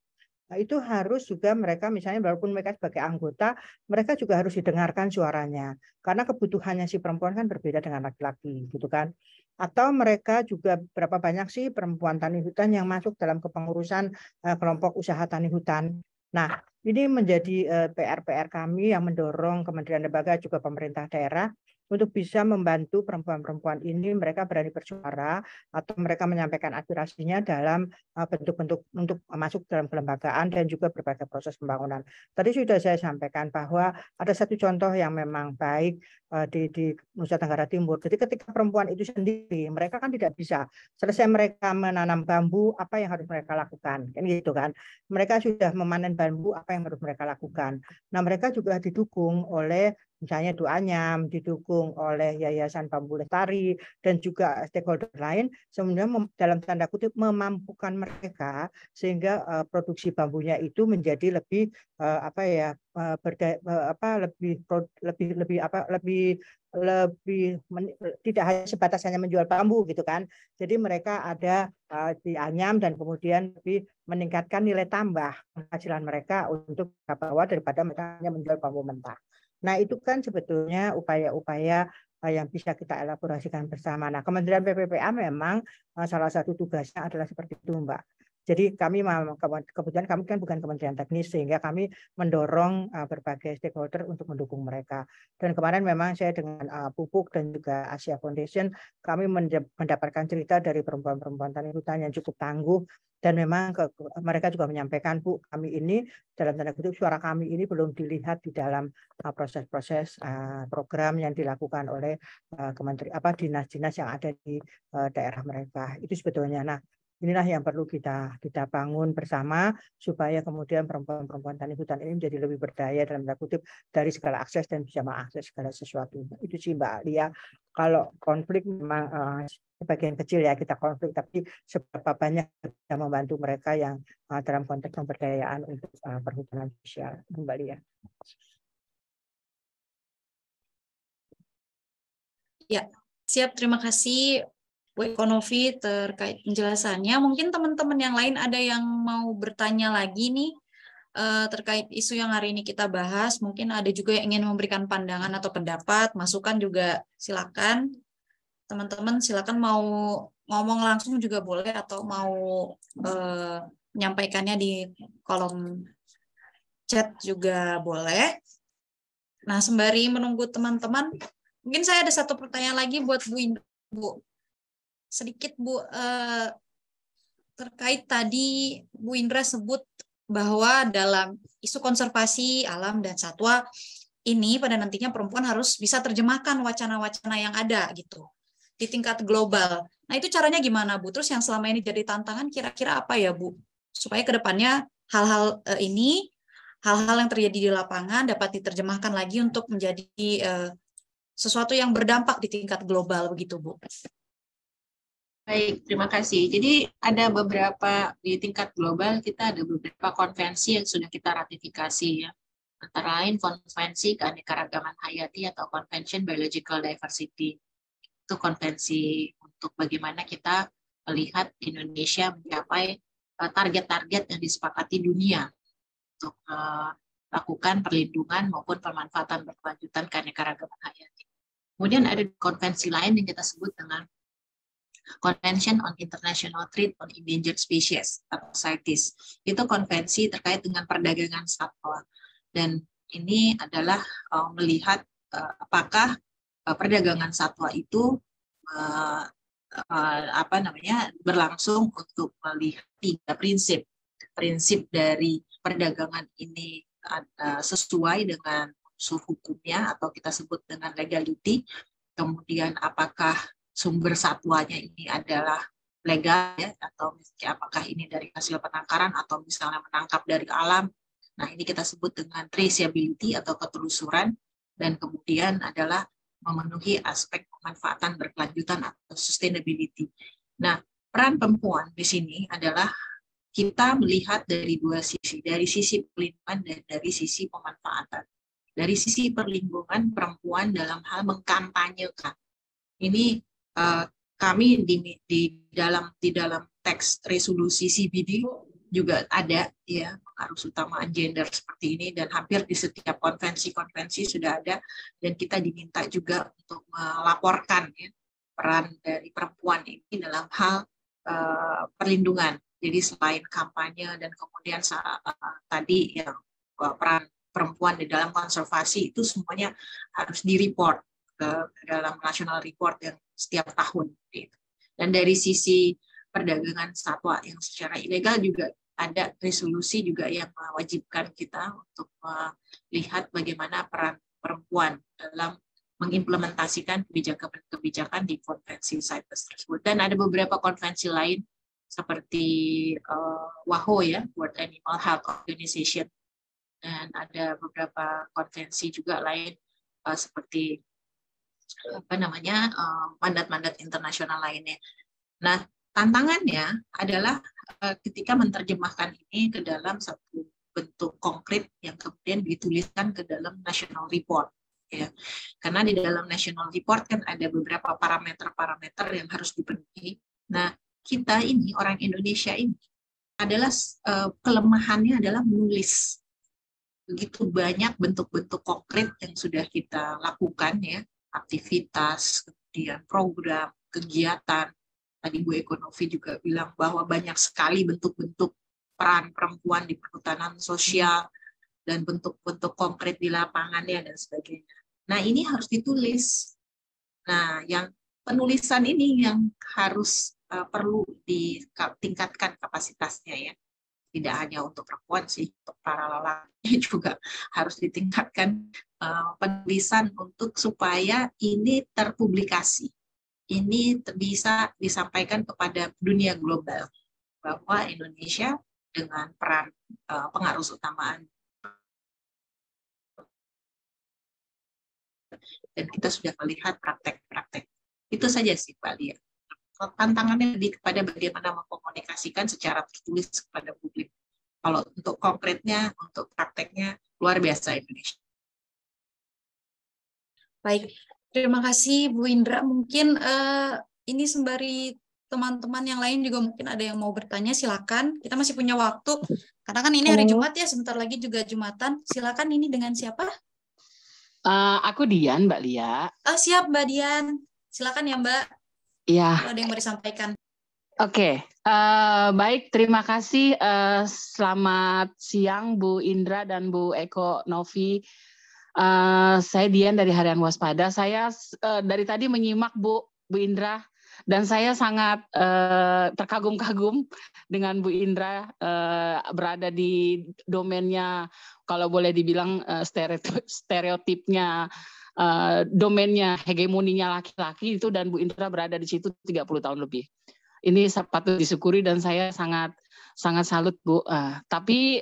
nah, itu harus juga mereka misalnya walaupun mereka sebagai anggota, mereka juga harus didengarkan suaranya. Karena kebutuhannya si perempuan kan berbeda dengan laki-laki, gitu kan. Atau mereka juga berapa banyak sih perempuan tani hutan yang masuk dalam kepengurusan kelompok usaha tani hutan. Nah, ini menjadi PR kami yang mendorong Kementerian Lembaga juga pemerintah daerah untuk bisa membantu perempuan-perempuan ini mereka berani bersuara atau mereka menyampaikan aspirasinya dalam bentuk-bentuk untuk masuk dalam kelembagaan dan juga berbagai proses pembangunan. Tadi sudah saya sampaikan bahwa ada satu contoh yang memang baik di Nusa Tenggara Timur. Jadi ketika perempuan itu sendiri, mereka kan tidak bisa. Selesai mereka menanam bambu, apa yang harus mereka lakukan? Kan gitu kan. Mereka sudah memanen bambu, apa yang harus mereka lakukan? Nah, mereka juga didukung oleh misalnya Duanyam, didukung oleh Yayasan Bambu Lestari dan juga stakeholder lain, sebenarnya dalam tanda kutip memampukan mereka sehingga produksi bambunya itu menjadi lebih tidak hanya sebatas hanya menjual bambu gitu kan. Jadi mereka ada di Anyam dan kemudian lebih meningkatkan nilai tambah penghasilan mereka untuk bawah daripada mereka hanya menjual bambu mentah. Nah, itu kan sebetulnya upaya-upaya yang bisa kita elaborasikan bersama. Nah, Kementerian PPPA memang salah satu tugasnya adalah seperti itu, Mbak. Jadi kami kebetulan kami kan bukan kementerian teknis sehingga kami mendorong berbagai stakeholder untuk mendukung mereka. Dan kemarin memang saya dengan Pupuk dan juga Asia Foundation kami mendapatkan cerita dari perempuan-perempuan tani hutan yang cukup tangguh dan memang mereka juga menyampaikan, Bu, kami ini dalam tanda kutip suara kami ini belum dilihat di dalam proses-proses program yang dilakukan oleh dinas-dinas yang ada di daerah mereka. Itu sebetulnya. Nah, inilah yang perlu kita bangun bersama supaya kemudian perempuan-perempuan tani hutan ini menjadi lebih berdaya dalam tanda kutip dari segala akses dan bisa mengakses segala sesuatu. Itu sih Mbak Lia. Kalau konflik memang sebagian kecil ya kita konflik, tapi seberapa banyak kita membantu mereka yang dalam konteks pemberdayaan untuk perhutanan sosial, Mbak Lia. Ya, siap. Terima kasih Bu Eko Novi terkait penjelasannya. Mungkin teman-teman yang lain ada yang mau bertanya lagi nih. terkait isu yang hari ini kita bahas. Mungkin ada juga yang ingin memberikan pandangan atau pendapat, masukan juga silakan. Teman-teman silakan mau ngomong langsung juga boleh atau mau menyampaikannya di kolom chat juga boleh. Nah, sembari menunggu teman-teman, mungkin saya ada satu pertanyaan lagi buat Bu Indra, Bu. Sedikit, Bu, terkait tadi Bu Indra sebut bahwa dalam isu konservasi alam dan satwa ini pada nantinya perempuan harus bisa terjemahkan wacana-wacana yang ada gitu di tingkat global. Nah, itu caranya gimana, Bu? Terus yang selama ini jadi tantangan kira-kira apa ya, Bu? Supaya ke depannya hal-hal ini, hal-hal yang terjadi di lapangan dapat diterjemahkan lagi untuk menjadi sesuatu yang berdampak di tingkat global begitu, Bu. Baik, terima kasih. Jadi ada beberapa di tingkat global, kita ada beberapa konvensi yang sudah kita ratifikasi ya. Antara lain Konvensi Keanekaragaman Hayati atau Convention Biological Diversity. Itu konvensi untuk bagaimana kita melihat Indonesia mencapai target-target yang disepakati dunia untuk lakukan perlindungan maupun pemanfaatan berkelanjutan keanekaragaman hayati. Kemudian ada konvensi lain yang kita sebut dengan Convention on International Trade on Endangered Species atau CITES. Itu konvensi terkait dengan perdagangan satwa. Dan ini adalah melihat apakah perdagangan satwa itu berlangsung untuk melihat 3 prinsip dari perdagangan ini sesuai dengan unsur hukumnya atau kita sebut dengan legality, kemudian apakah sumber satwanya ini adalah legal ya, atau apakah ini dari hasil penangkaran atau misalnya menangkap dari alam. Nah, ini kita sebut dengan traceability atau ketelusuran, dan kemudian adalah memenuhi aspek pemanfaatan berkelanjutan atau sustainability. Nah, peran perempuan di sini adalah kita melihat dari 2 sisi, dari sisi perlindungan dan dari sisi pemanfaatan. Dari sisi perlindungan, perempuan dalam hal mengkampanyekan. Ini kami di dalam teks resolusi CBD juga ada ya arus utamaan gender seperti ini, dan hampir di setiap konvensi sudah ada, dan kita diminta juga untuk melaporkan ya, peran dari perempuan ini dalam hal perlindungan. Jadi selain kampanye dan kemudian tadi yang peran perempuan di dalam konservasi itu semuanya harus di-report ke dalam national report yang setiap tahun. Dan dari sisi perdagangan satwa yang secara ilegal juga ada resolusi juga yang mewajibkan kita untuk melihat bagaimana peran perempuan dalam mengimplementasikan kebijakan di konvensi CITES tersebut. Dan ada beberapa konvensi lain seperti WAHO ya, World Animal Health Organization, dan ada beberapa konvensi juga lain seperti mandat-mandat internasional lainnya. Nah, tantangannya adalah ketika menerjemahkan ini ke dalam satu bentuk konkret yang kemudian dituliskan ke dalam national report. Ya. Karena di dalam national report kan ada beberapa parameter-parameter yang harus dipenuhi. Nah, kita ini, orang Indonesia ini, adalah kelemahannya adalah menulis. Begitu banyak bentuk-bentuk konkret yang sudah kita lakukan ya, aktivitas, kemudian program, kegiatan. Tadi Bu Ekonovi juga bilang bahwa banyak sekali bentuk-bentuk peran perempuan di perhutanan sosial dan bentuk-bentuk konkret di lapangannya dan sebagainya. Nah, ini harus ditulis. Nah, yang penulisan ini yang harus perlu ditingkatkan kapasitasnya ya. Tidak hanya untuk perempuan sih, untuk para lelaki juga harus ditingkatkan penulisan untuk supaya ini terpublikasi. Ini bisa disampaikan kepada dunia global bahwa Indonesia dengan peran pengarus utamaan, dan kita sudah melihat praktek-praktek. Itu saja sih Pak Lia. Tantangannya lebih kepada bagaimana mengkomunikasikan secara tertulis kepada publik. Kalau untuk konkretnya, untuk prakteknya, luar biasa Indonesia. Baik, terima kasih Bu Indra. Mungkin ini sembari teman-teman yang lain juga mungkin ada yang mau bertanya, silakan. Kita masih punya waktu. Karena kan ini hari Jumat ya, sebentar lagi juga Jumatan. Silakan, ini dengan siapa? Aku Dian, Mbak Lia. Siap, Mbak Dian. Silakan ya, Mbak. Iya. Kalau ada yang mau disampaikan. Oke, baik. Terima kasih. Selamat siang, Bu Indra dan Bu Eko Novi. Saya Dian dari Harian Waspada. Saya dari tadi menyimak Bu Indra. Dan saya sangat terkagum-kagum dengan Bu Indra berada di domainnya, kalau boleh dibilang stereotipnya, domainnya hegemoninya laki-laki itu, dan Bu Indra berada di situ 30 tahun lebih. Ini patut disyukuri dan saya sangat salut, Bu. Tapi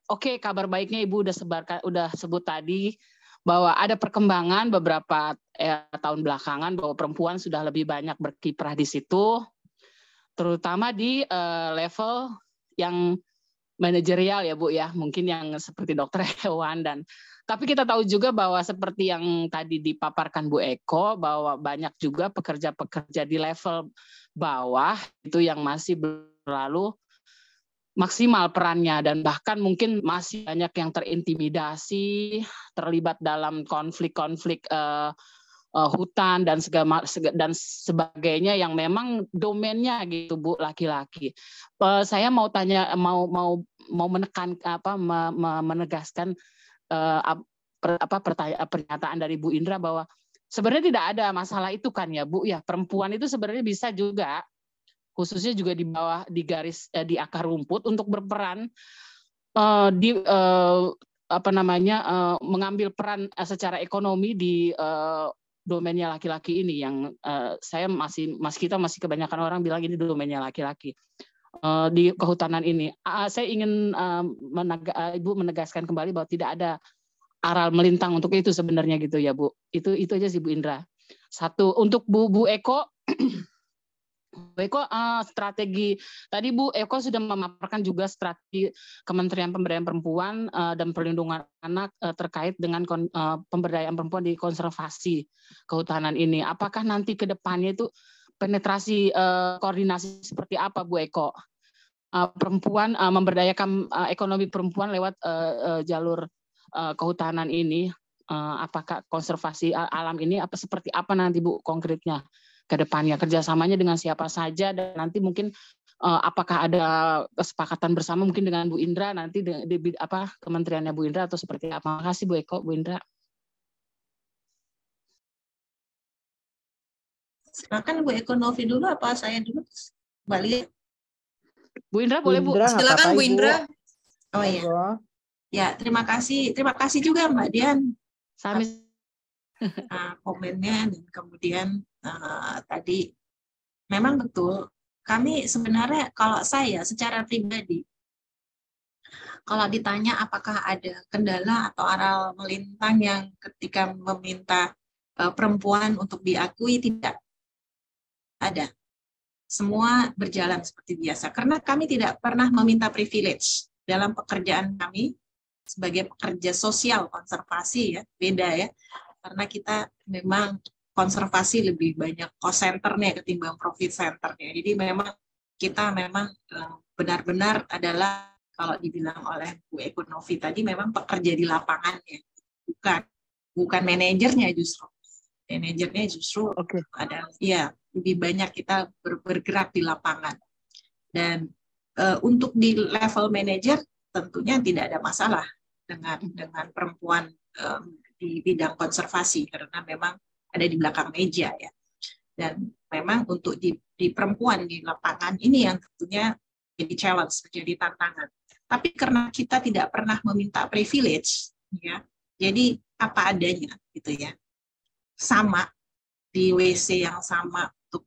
oke, kabar baiknya Ibu udah sebut tadi bahwa ada perkembangan beberapa tahun belakangan bahwa perempuan sudah lebih banyak berkiprah di situ, terutama di level yang manajerial ya Bu ya, mungkin yang seperti dokter hewan. Dan tapi kita tahu juga bahwa seperti yang tadi dipaparkan Bu Eko, bahwa banyak juga pekerja-pekerja di level bawah itu yang masih berlalu maksimal perannya, dan bahkan mungkin masih banyak yang terintimidasi, terlibat dalam konflik-konflik hutan dan sebagainya yang memang domainnya gitu Bu, laki-laki. Saya mau tanya, mau menekan menegaskan pernyataan dari Bu Indra bahwa sebenarnya tidak ada masalah itu kan ya Bu ya, perempuan itu sebenarnya bisa juga, khususnya juga di bawah, di garis, di akar rumput, untuk berperan mengambil peran secara ekonomi di domainnya laki-laki ini, yang kita masih kebanyakan orang bilang ini domainnya laki-laki di kehutanan ini. Saya ingin Ibu menegaskan kembali bahwa tidak ada aral melintang untuk itu sebenarnya gitu ya Bu. Itu aja sih Bu Indra. Satu, untuk Bu Eko. Bu Eko, strategi tadi Bu Eko sudah memaparkan juga strategi Kementerian Pemberdayaan Perempuan dan Perlindungan Anak terkait dengan pemberdayaan perempuan di konservasi kehutanan ini. Apakah nanti ke depannya itu penetrasi koordinasi seperti apa Bu Eko? Perempuan memberdayakan ekonomi perempuan lewat jalur kehutanan ini, apakah konservasi alam ini seperti apa nanti Bu konkretnya ke depannya, kerjasamanya dengan siapa saja, dan nanti mungkin apakah ada kesepakatan bersama mungkin dengan Bu Indra nanti di kementeriannya Bu Indra atau seperti apa? Terima kasih Bu Eko, Bu Indra. Silakan Bu Eko Novi dulu apa saya dulu, Mbak Lia? Bu Indra boleh Bu. Silakan Bu Indra. Oh iya. Ya, terima kasih juga Mbak Dian. Sami. Komennya, dan kemudian tadi memang betul, kami sebenarnya, kalau saya secara pribadi, kalau ditanya apakah ada kendala atau aral melintang yang ketika meminta perempuan untuk diakui, tidak ada. Semua berjalan seperti biasa, karena kami tidak pernah meminta privilege dalam pekerjaan kami sebagai pekerja sosial konservasi, ya beda ya, karena kita memang konservasi lebih banyak cost centernya ketimbang profit centernya. Jadi memang kita benar-benar adalah, kalau dibilang oleh Bu Eko Novi tadi, memang pekerja di lapangannya, bukan manajernya justru. Manajernya justru ada, ya lebih banyak kita bergerak di lapangan. Dan untuk di level manajer tentunya tidak ada masalah dengan perempuan di bidang konservasi, karena memang ada di belakang meja ya. Dan memang untuk di perempuan di lapangan ini yang tentunya jadi challenge, menjadi tantangan. Tapi karena kita tidak pernah meminta privilege, ya, jadi apa adanya gitu ya, sama di WC yang sama untuk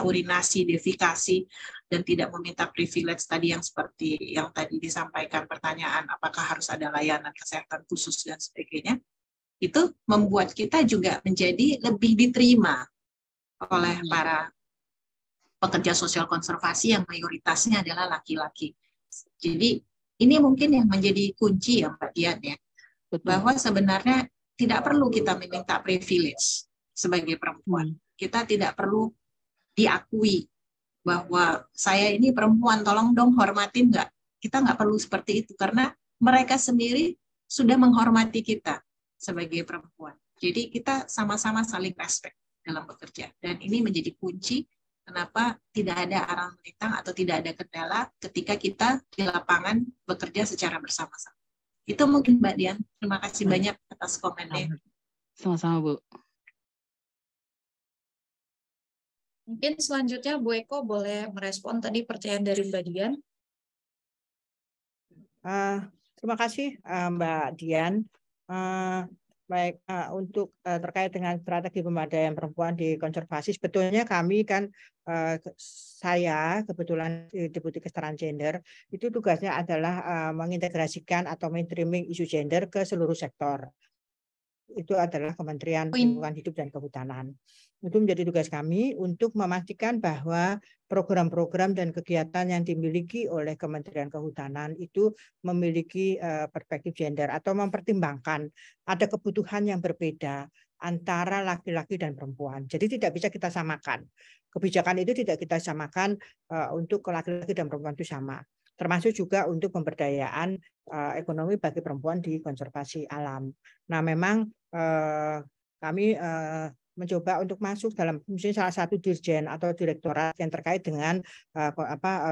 urinasi, defekasi, dan tidak meminta privilege tadi yang seperti yang tadi disampaikan pertanyaan, apakah harus ada layanan kesehatan khusus dan sebagainya, itu membuat kita juga menjadi lebih diterima oleh para pekerja sosial konservasi yang mayoritasnya adalah laki-laki. Jadi ini mungkin yang menjadi kunci ya Mbak Dian ya, bahwa sebenarnya tidak perlu kita meminta privilege sebagai perempuan. Kita tidak perlu diakui bahwa saya ini perempuan, tolong dong hormatin nggak. Kita nggak perlu seperti itu karena mereka sendiri sudah menghormati kita sebagai perempuan. Jadi kita sama-sama saling respect dalam bekerja. Dan ini menjadi kunci kenapa tidak ada arang melintang atau tidak ada kendala ketika kita di lapangan bekerja secara bersama-sama. Itu mungkin Mbak Dian. Terima kasih banyak atas komennya. Sama-sama, Bu. Mungkin selanjutnya Bu Eko boleh merespon tadi pertanyaan dari Mbak Dian. Terima kasih Mbak Dian. Baik, untuk terkait dengan strategi pemberdayaan perempuan di konservasi, sebetulnya kami kan saya kebetulan Deputi Kesetaraan Gender itu tugasnya adalah mengintegrasikan atau mainstreaming isu gender ke seluruh sektor. Itu adalah Kementerian Lingkungan Hidup dan Kehutanan. Itu menjadi tugas kami untuk memastikan bahwa program-program dan kegiatan yang dimiliki oleh Kementerian Kehutanan itu memiliki perspektif gender atau mempertimbangkan ada kebutuhan yang berbeda antara laki-laki dan perempuan. Jadi tidak bisa kita samakan. Kebijakan itu tidak kita samakan untuk laki-laki dan perempuan itu sama. Termasuk juga untuk pemberdayaan ekonomi bagi perempuan di konservasi alam. Nah, memang kami mencoba untuk masuk dalam misalnya salah satu dirjen atau direktorat yang terkait dengan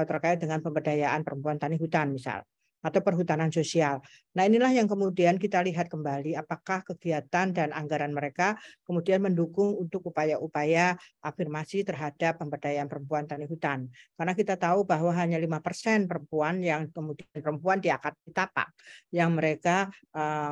terkait dengan pemberdayaan perempuan tani hutan misal, atau perhutanan sosial. Nah, inilah yang kemudian kita lihat kembali apakah kegiatan dan anggaran mereka kemudian mendukung untuk upaya-upaya afirmasi terhadap pemberdayaan perempuan tani hutan. Karena kita tahu bahwa hanya 5% perempuan yang kemudian perempuan di akad tapak yang mereka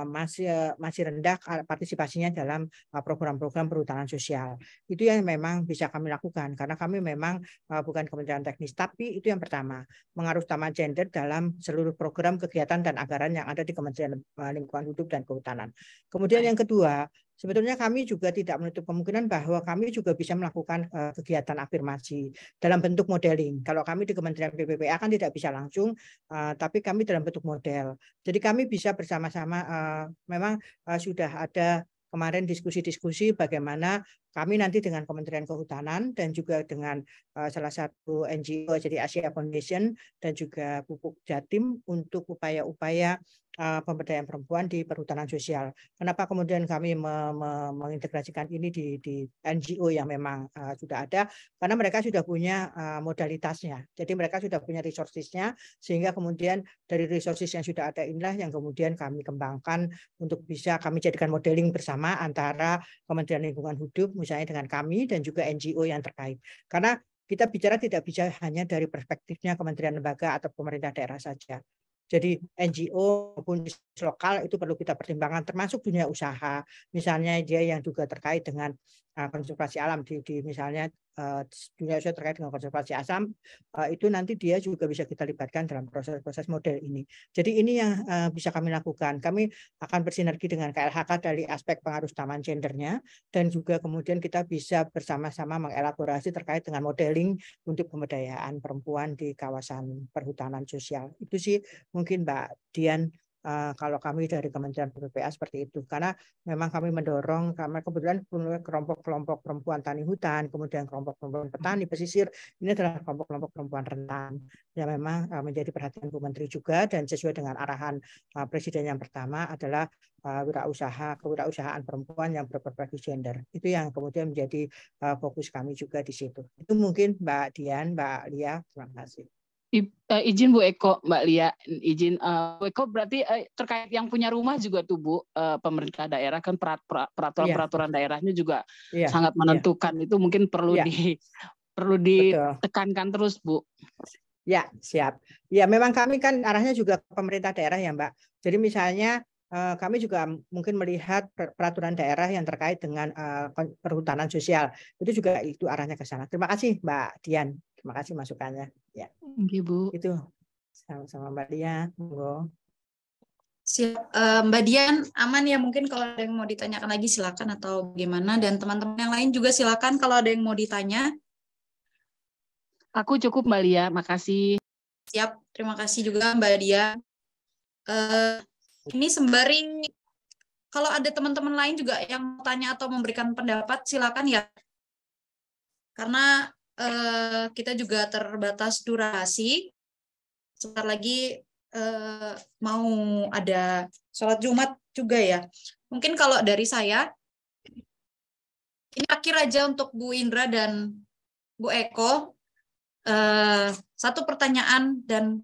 masih rendah partisipasinya dalam program-program perhutanan sosial. Itu yang memang bisa kami lakukan karena kami memang bukan Kementerian Teknis, tapi itu yang pertama, mengarusutamakan gender dalam seluruh program kegiatan dan anggaran yang ada di Kementerian Lingkungan Hidup dan Kehutanan. Kemudian yang kedua, sebetulnya kami juga tidak menutup kemungkinan bahwa kami juga bisa melakukan kegiatan afirmasi dalam bentuk modeling. Kalau kami di Kementerian PPPA kan tidak bisa langsung, tapi kami dalam bentuk model. Jadi kami bisa bersama-sama, memang sudah ada kemarin diskusi-diskusi bagaimana kami nanti dengan Kementerian Kehutanan dan juga dengan salah satu NGO jadi Asia Foundation dan juga Pupuk Jatim untuk upaya-upaya pemberdayaan perempuan di perhutanan sosial. Kenapa kemudian kami mengintegrasikan ini di NGO yang memang sudah ada? Karena mereka sudah punya modalitasnya. Jadi mereka sudah punya resources-nya sehingga kemudian dari resources yang sudah ada inilah yang kemudian kami kembangkan untuk bisa kami jadikan modeling bersama antara Kementerian Lingkungan Hidup misalnya dengan kami dan juga NGO yang terkait. Karena kita bicara tidak bisa hanya dari perspektifnya kementerian lembaga atau pemerintah daerah saja. Jadi NGO maupun lokal itu perlu kita pertimbangkan termasuk dunia usaha. Misalnya dia yang juga terkait dengan konservasi alam di misalnya dunia usaha terkait dengan konservasi alam itu nanti dia juga bisa kita libatkan dalam proses-proses model ini. Jadi ini yang bisa kami lakukan. Kami akan bersinergi dengan KLHK dari aspek pengarusutamaan gendernya dan juga kemudian kita bisa bersama-sama mengelaborasi terkait dengan modeling untuk pemberdayaan perempuan di kawasan perhutanan sosial. Itu sih mungkin Mbak Dian. Kalau kami dari Kementerian PPPA seperti itu, karena memang kami mendorong, karena kebetulan kelompok-kelompok perempuan tani hutan, kemudian kelompok perempuan petani pesisir, ini adalah kelompok-kelompok perempuan rentan yang memang menjadi perhatian Bu Menteri juga dan sesuai dengan arahan Presiden yang pertama adalah kewirausahaan perempuan yang berperspektif gender. Itu yang kemudian menjadi fokus kami juga di situ. Itu mungkin Mbak Dian, Mbak Lia, terima kasih. Izin Bu Eko, Mbak Lia, izin Bu Eko berarti terkait yang punya rumah juga tuh Bu, pemerintah daerah kan peraturan daerahnya juga sangat menentukan. Itu mungkin perlu ditekankan terus Bu. Ya, siap. Ya, memang kami kan arahnya juga ke pemerintah daerah ya Mbak. Jadi misalnya kami juga mungkin melihat peraturan daerah yang terkait dengan perhutanan sosial. Itu juga itu arahnya ke sana. Terima kasih Mbak Dian. Terima kasih masukannya. Ya. Ibu. Itu sama-sama Mbak Dian. Siap. Mbak Dian, aman ya mungkin kalau ada yang mau ditanyakan lagi silakan atau gimana, dan teman-teman yang lain juga silakan kalau ada yang mau ditanya. Aku cukup Mbak Lia, makasih. Siap, terima kasih juga Mbak Dian. Ini sembari kalau ada teman-teman lain juga yang mau tanya atau memberikan pendapat silakan ya. Karena kita juga terbatas durasi. Sebentar lagi mau ada sholat Jumat juga ya. Mungkin kalau dari saya, ini akhir aja untuk Bu Indra dan Bu Eko. Satu pertanyaan dan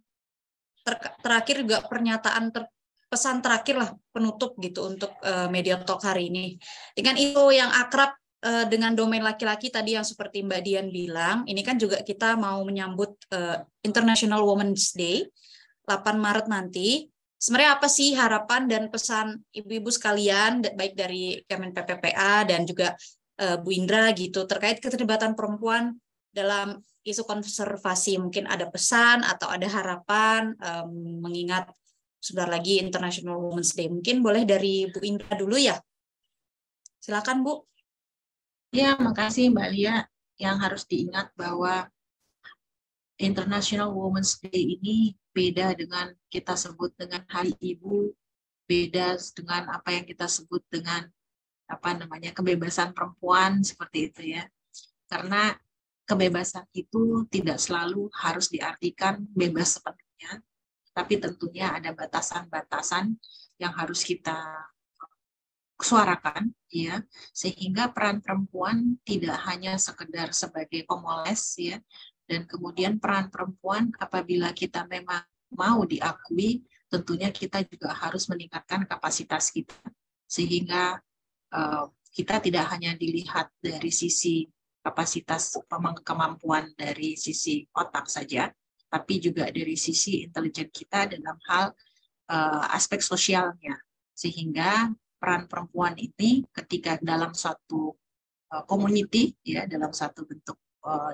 terakhir juga pernyataan pesan terakhir lah penutup gitu untuk Media Talk hari ini. Dengan itu yang akrab dengan domain laki-laki tadi yang seperti Mbak Dian bilang, ini kan juga kita mau menyambut International Women's Day 8 Maret nanti. Sebenarnya apa sih harapan dan pesan ibu-ibu sekalian baik dari Kemen PPPA dan juga Bu Indra gitu terkait keterlibatan perempuan dalam isu konservasi? Mungkin ada pesan atau ada harapan mengingat sebentar lagi International Women's Day. Mungkin boleh dari Bu Indra dulu ya. Silakan Bu. Ya, makasih Mbak Lia. Yang harus diingat bahwa International Women's Day ini beda dengan kita sebut dengan Hari Ibu, beda dengan apa yang kita sebut dengan kebebasan perempuan seperti itu ya. Karena kebebasan itu tidak selalu harus diartikan bebas sepenuhnya, tapi tentunya ada batasan-batasan yang harus kita suarakan ya, sehingga peran perempuan tidak hanya sekedar sebagai pemoles ya, dan kemudian peran perempuan apabila kita memang mau diakui, tentunya kita juga harus meningkatkan kapasitas kita sehingga kita tidak hanya dilihat dari sisi kapasitas kemampuan dari sisi otak saja, tapi juga dari sisi intelijen kita dalam hal aspek sosialnya. Sehingga peran perempuan ini ketika dalam suatu community, ya, dalam satu bentuk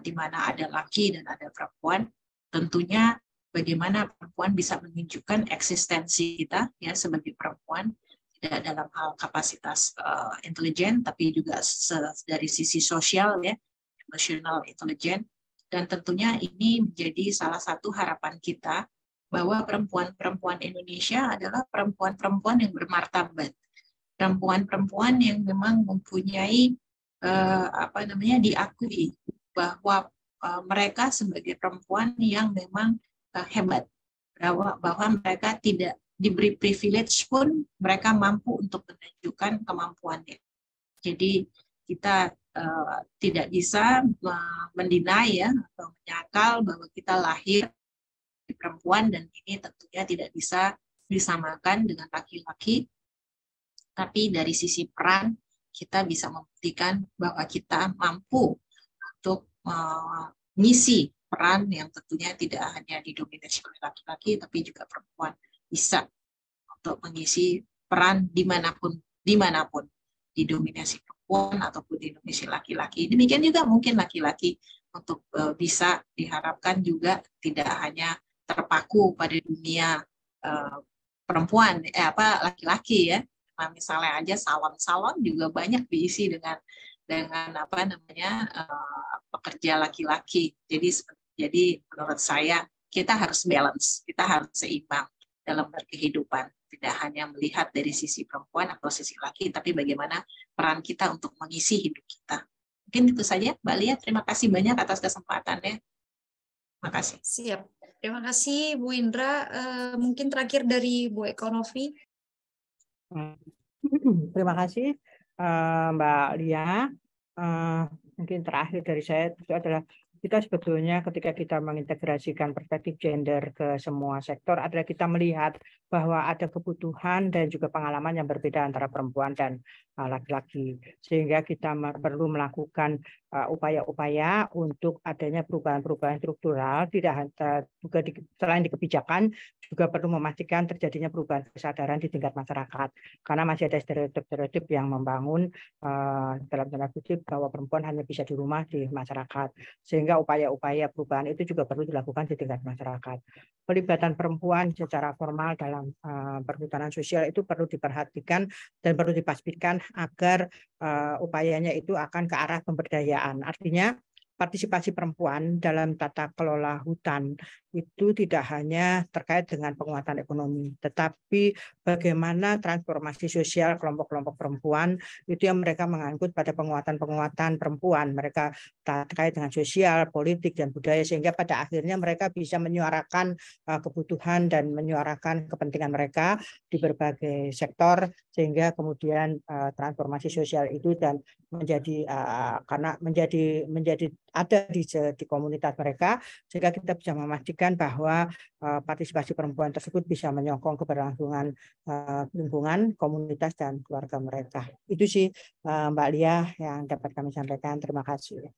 di mana ada laki dan ada perempuan, tentunya bagaimana perempuan bisa menunjukkan eksistensi kita ya sebagai perempuan, tidak dalam hal kapasitas intelijen, tapi juga dari sisi sosial ya, emotional intelijen. Dan tentunya ini menjadi salah satu harapan kita bahwa perempuan-perempuan Indonesia adalah perempuan-perempuan yang bermartabat, perempuan-perempuan yang memang mempunyai diakui bahwa mereka sebagai perempuan yang memang hebat, bahwa mereka tidak diberi privilege pun mereka mampu untuk menunjukkan kemampuannya. Jadi kita tidak bisa mendinai ya atau menyangkal bahwa kita lahir perempuan dan ini tentunya tidak bisa disamakan dengan laki-laki. Tapi dari sisi peran kita bisa membuktikan bahwa kita mampu untuk mengisi peran yang tentunya tidak hanya didominasi oleh laki-laki tapi juga perempuan bisa untuk mengisi peran dimanapun didominasi perempuan ataupun didominasi laki-laki. Demikian juga mungkin laki-laki untuk bisa diharapkan juga tidak hanya terpaku pada dunia perempuan laki-laki ya. Nah, misalnya aja salon-salon juga banyak diisi dengan pekerja laki-laki. Jadi menurut saya kita harus balance, kita harus seimbang dalam berkehidupan. Tidak hanya melihat dari sisi perempuan atau sisi laki, tapi bagaimana peran kita untuk mengisi hidup kita. Mungkin itu saja, Mbak Lia. Terima kasih banyak atas kesempatannya. Terima kasih. Siap. Terima kasih, Bu Indra. Mungkin terakhir dari Bu Eko Novi. Terima kasih, Mbak Lia. Mungkin terakhir dari saya itu adalah kita sebetulnya ketika kita mengintegrasikan perspektif gender ke semua sektor adalah kita melihat bahwa ada kebutuhan dan juga pengalaman yang berbeda antara perempuan dan laki-laki. Sehingga kita perlu melakukan upaya-upaya untuk adanya perubahan-perubahan struktural, tidak juga selain di kebijakan, juga perlu memastikan terjadinya perubahan kesadaran di tingkat masyarakat. Karena masih ada stereotip-stereotip yang membangun dalam tanda kutip bahwa perempuan hanya bisa di rumah di masyarakat. Sehingga upaya-upaya perubahan itu juga perlu dilakukan di tingkat masyarakat. Pelibatan perempuan secara formal dalam perhutanan sosial itu perlu diperhatikan dan perlu dipastikan agar upayanya itu akan ke arah pemberdayaan. Artinya partisipasi perempuan dalam tata kelola hutan itu tidak hanya terkait dengan penguatan ekonomi, tetapi bagaimana transformasi sosial kelompok-kelompok perempuan itu yang mereka mengangkut pada penguatan-penguatan perempuan. Mereka terkait dengan sosial, politik, dan budaya, sehingga pada akhirnya mereka bisa menyuarakan kebutuhan dan menyuarakan kepentingan mereka di berbagai sektor, sehingga kemudian transformasi sosial itu dan menjadi karena menjadi ada di komunitas mereka, sehingga kita bisa memastikan bahwa partisipasi perempuan tersebut bisa menyokong keberlangsungan lingkungan, komunitas, dan keluarga mereka. Itu sih Mbak Lia yang dapat kami sampaikan. Terima kasih.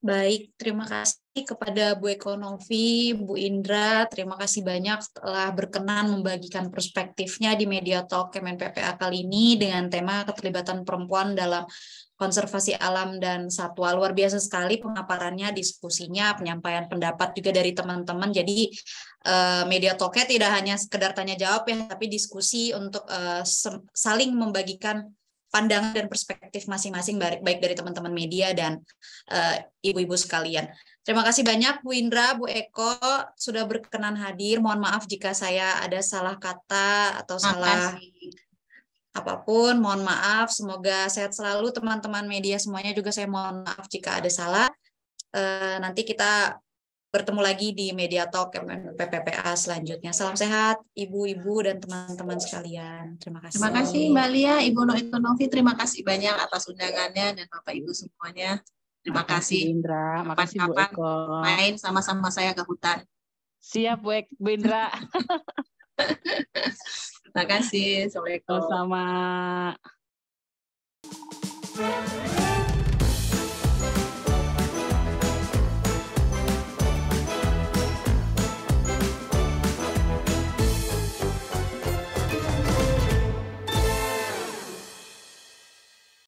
Baik, terima kasih kepada Bu Eko Novi, Bu Indra. Terima kasih banyak telah berkenan membagikan perspektifnya di Media Talk Kemen PPA kali ini dengan tema keterlibatan perempuan dalam konservasi alam dan satwa. Luar biasa sekali pemaparannya, diskusinya, penyampaian pendapat juga dari teman-teman. Jadi Media Talk-nya tidak hanya sekedar tanya jawab ya, tapi diskusi untuk saling membagikan pandangan dan perspektif masing-masing, baik dari teman-teman media dan ibu-ibu sekalian. Terima kasih banyak Bu Indra, Bu Eko sudah berkenan hadir. Mohon maaf jika saya ada salah kata atau salah apapun. Mohon maaf. Semoga sehat selalu teman-teman media semuanya. Juga saya mohon maaf jika ada salah. Nanti kita bertemu lagi di Media Talk PPPA selanjutnya. Salam sehat, ibu-ibu dan teman-teman sekalian. Terima kasih. Terima kasih Mbak Lia, Ibu Eko Novi, terima kasih banyak atas undangannya dan Bapak Ibu semuanya. Terima kasih. Bu Indra, makasih Bu Eko. Main sama-sama saya ke hutan. Siap Bu Indra. Terima kasih. Assalamualaikum. Sama.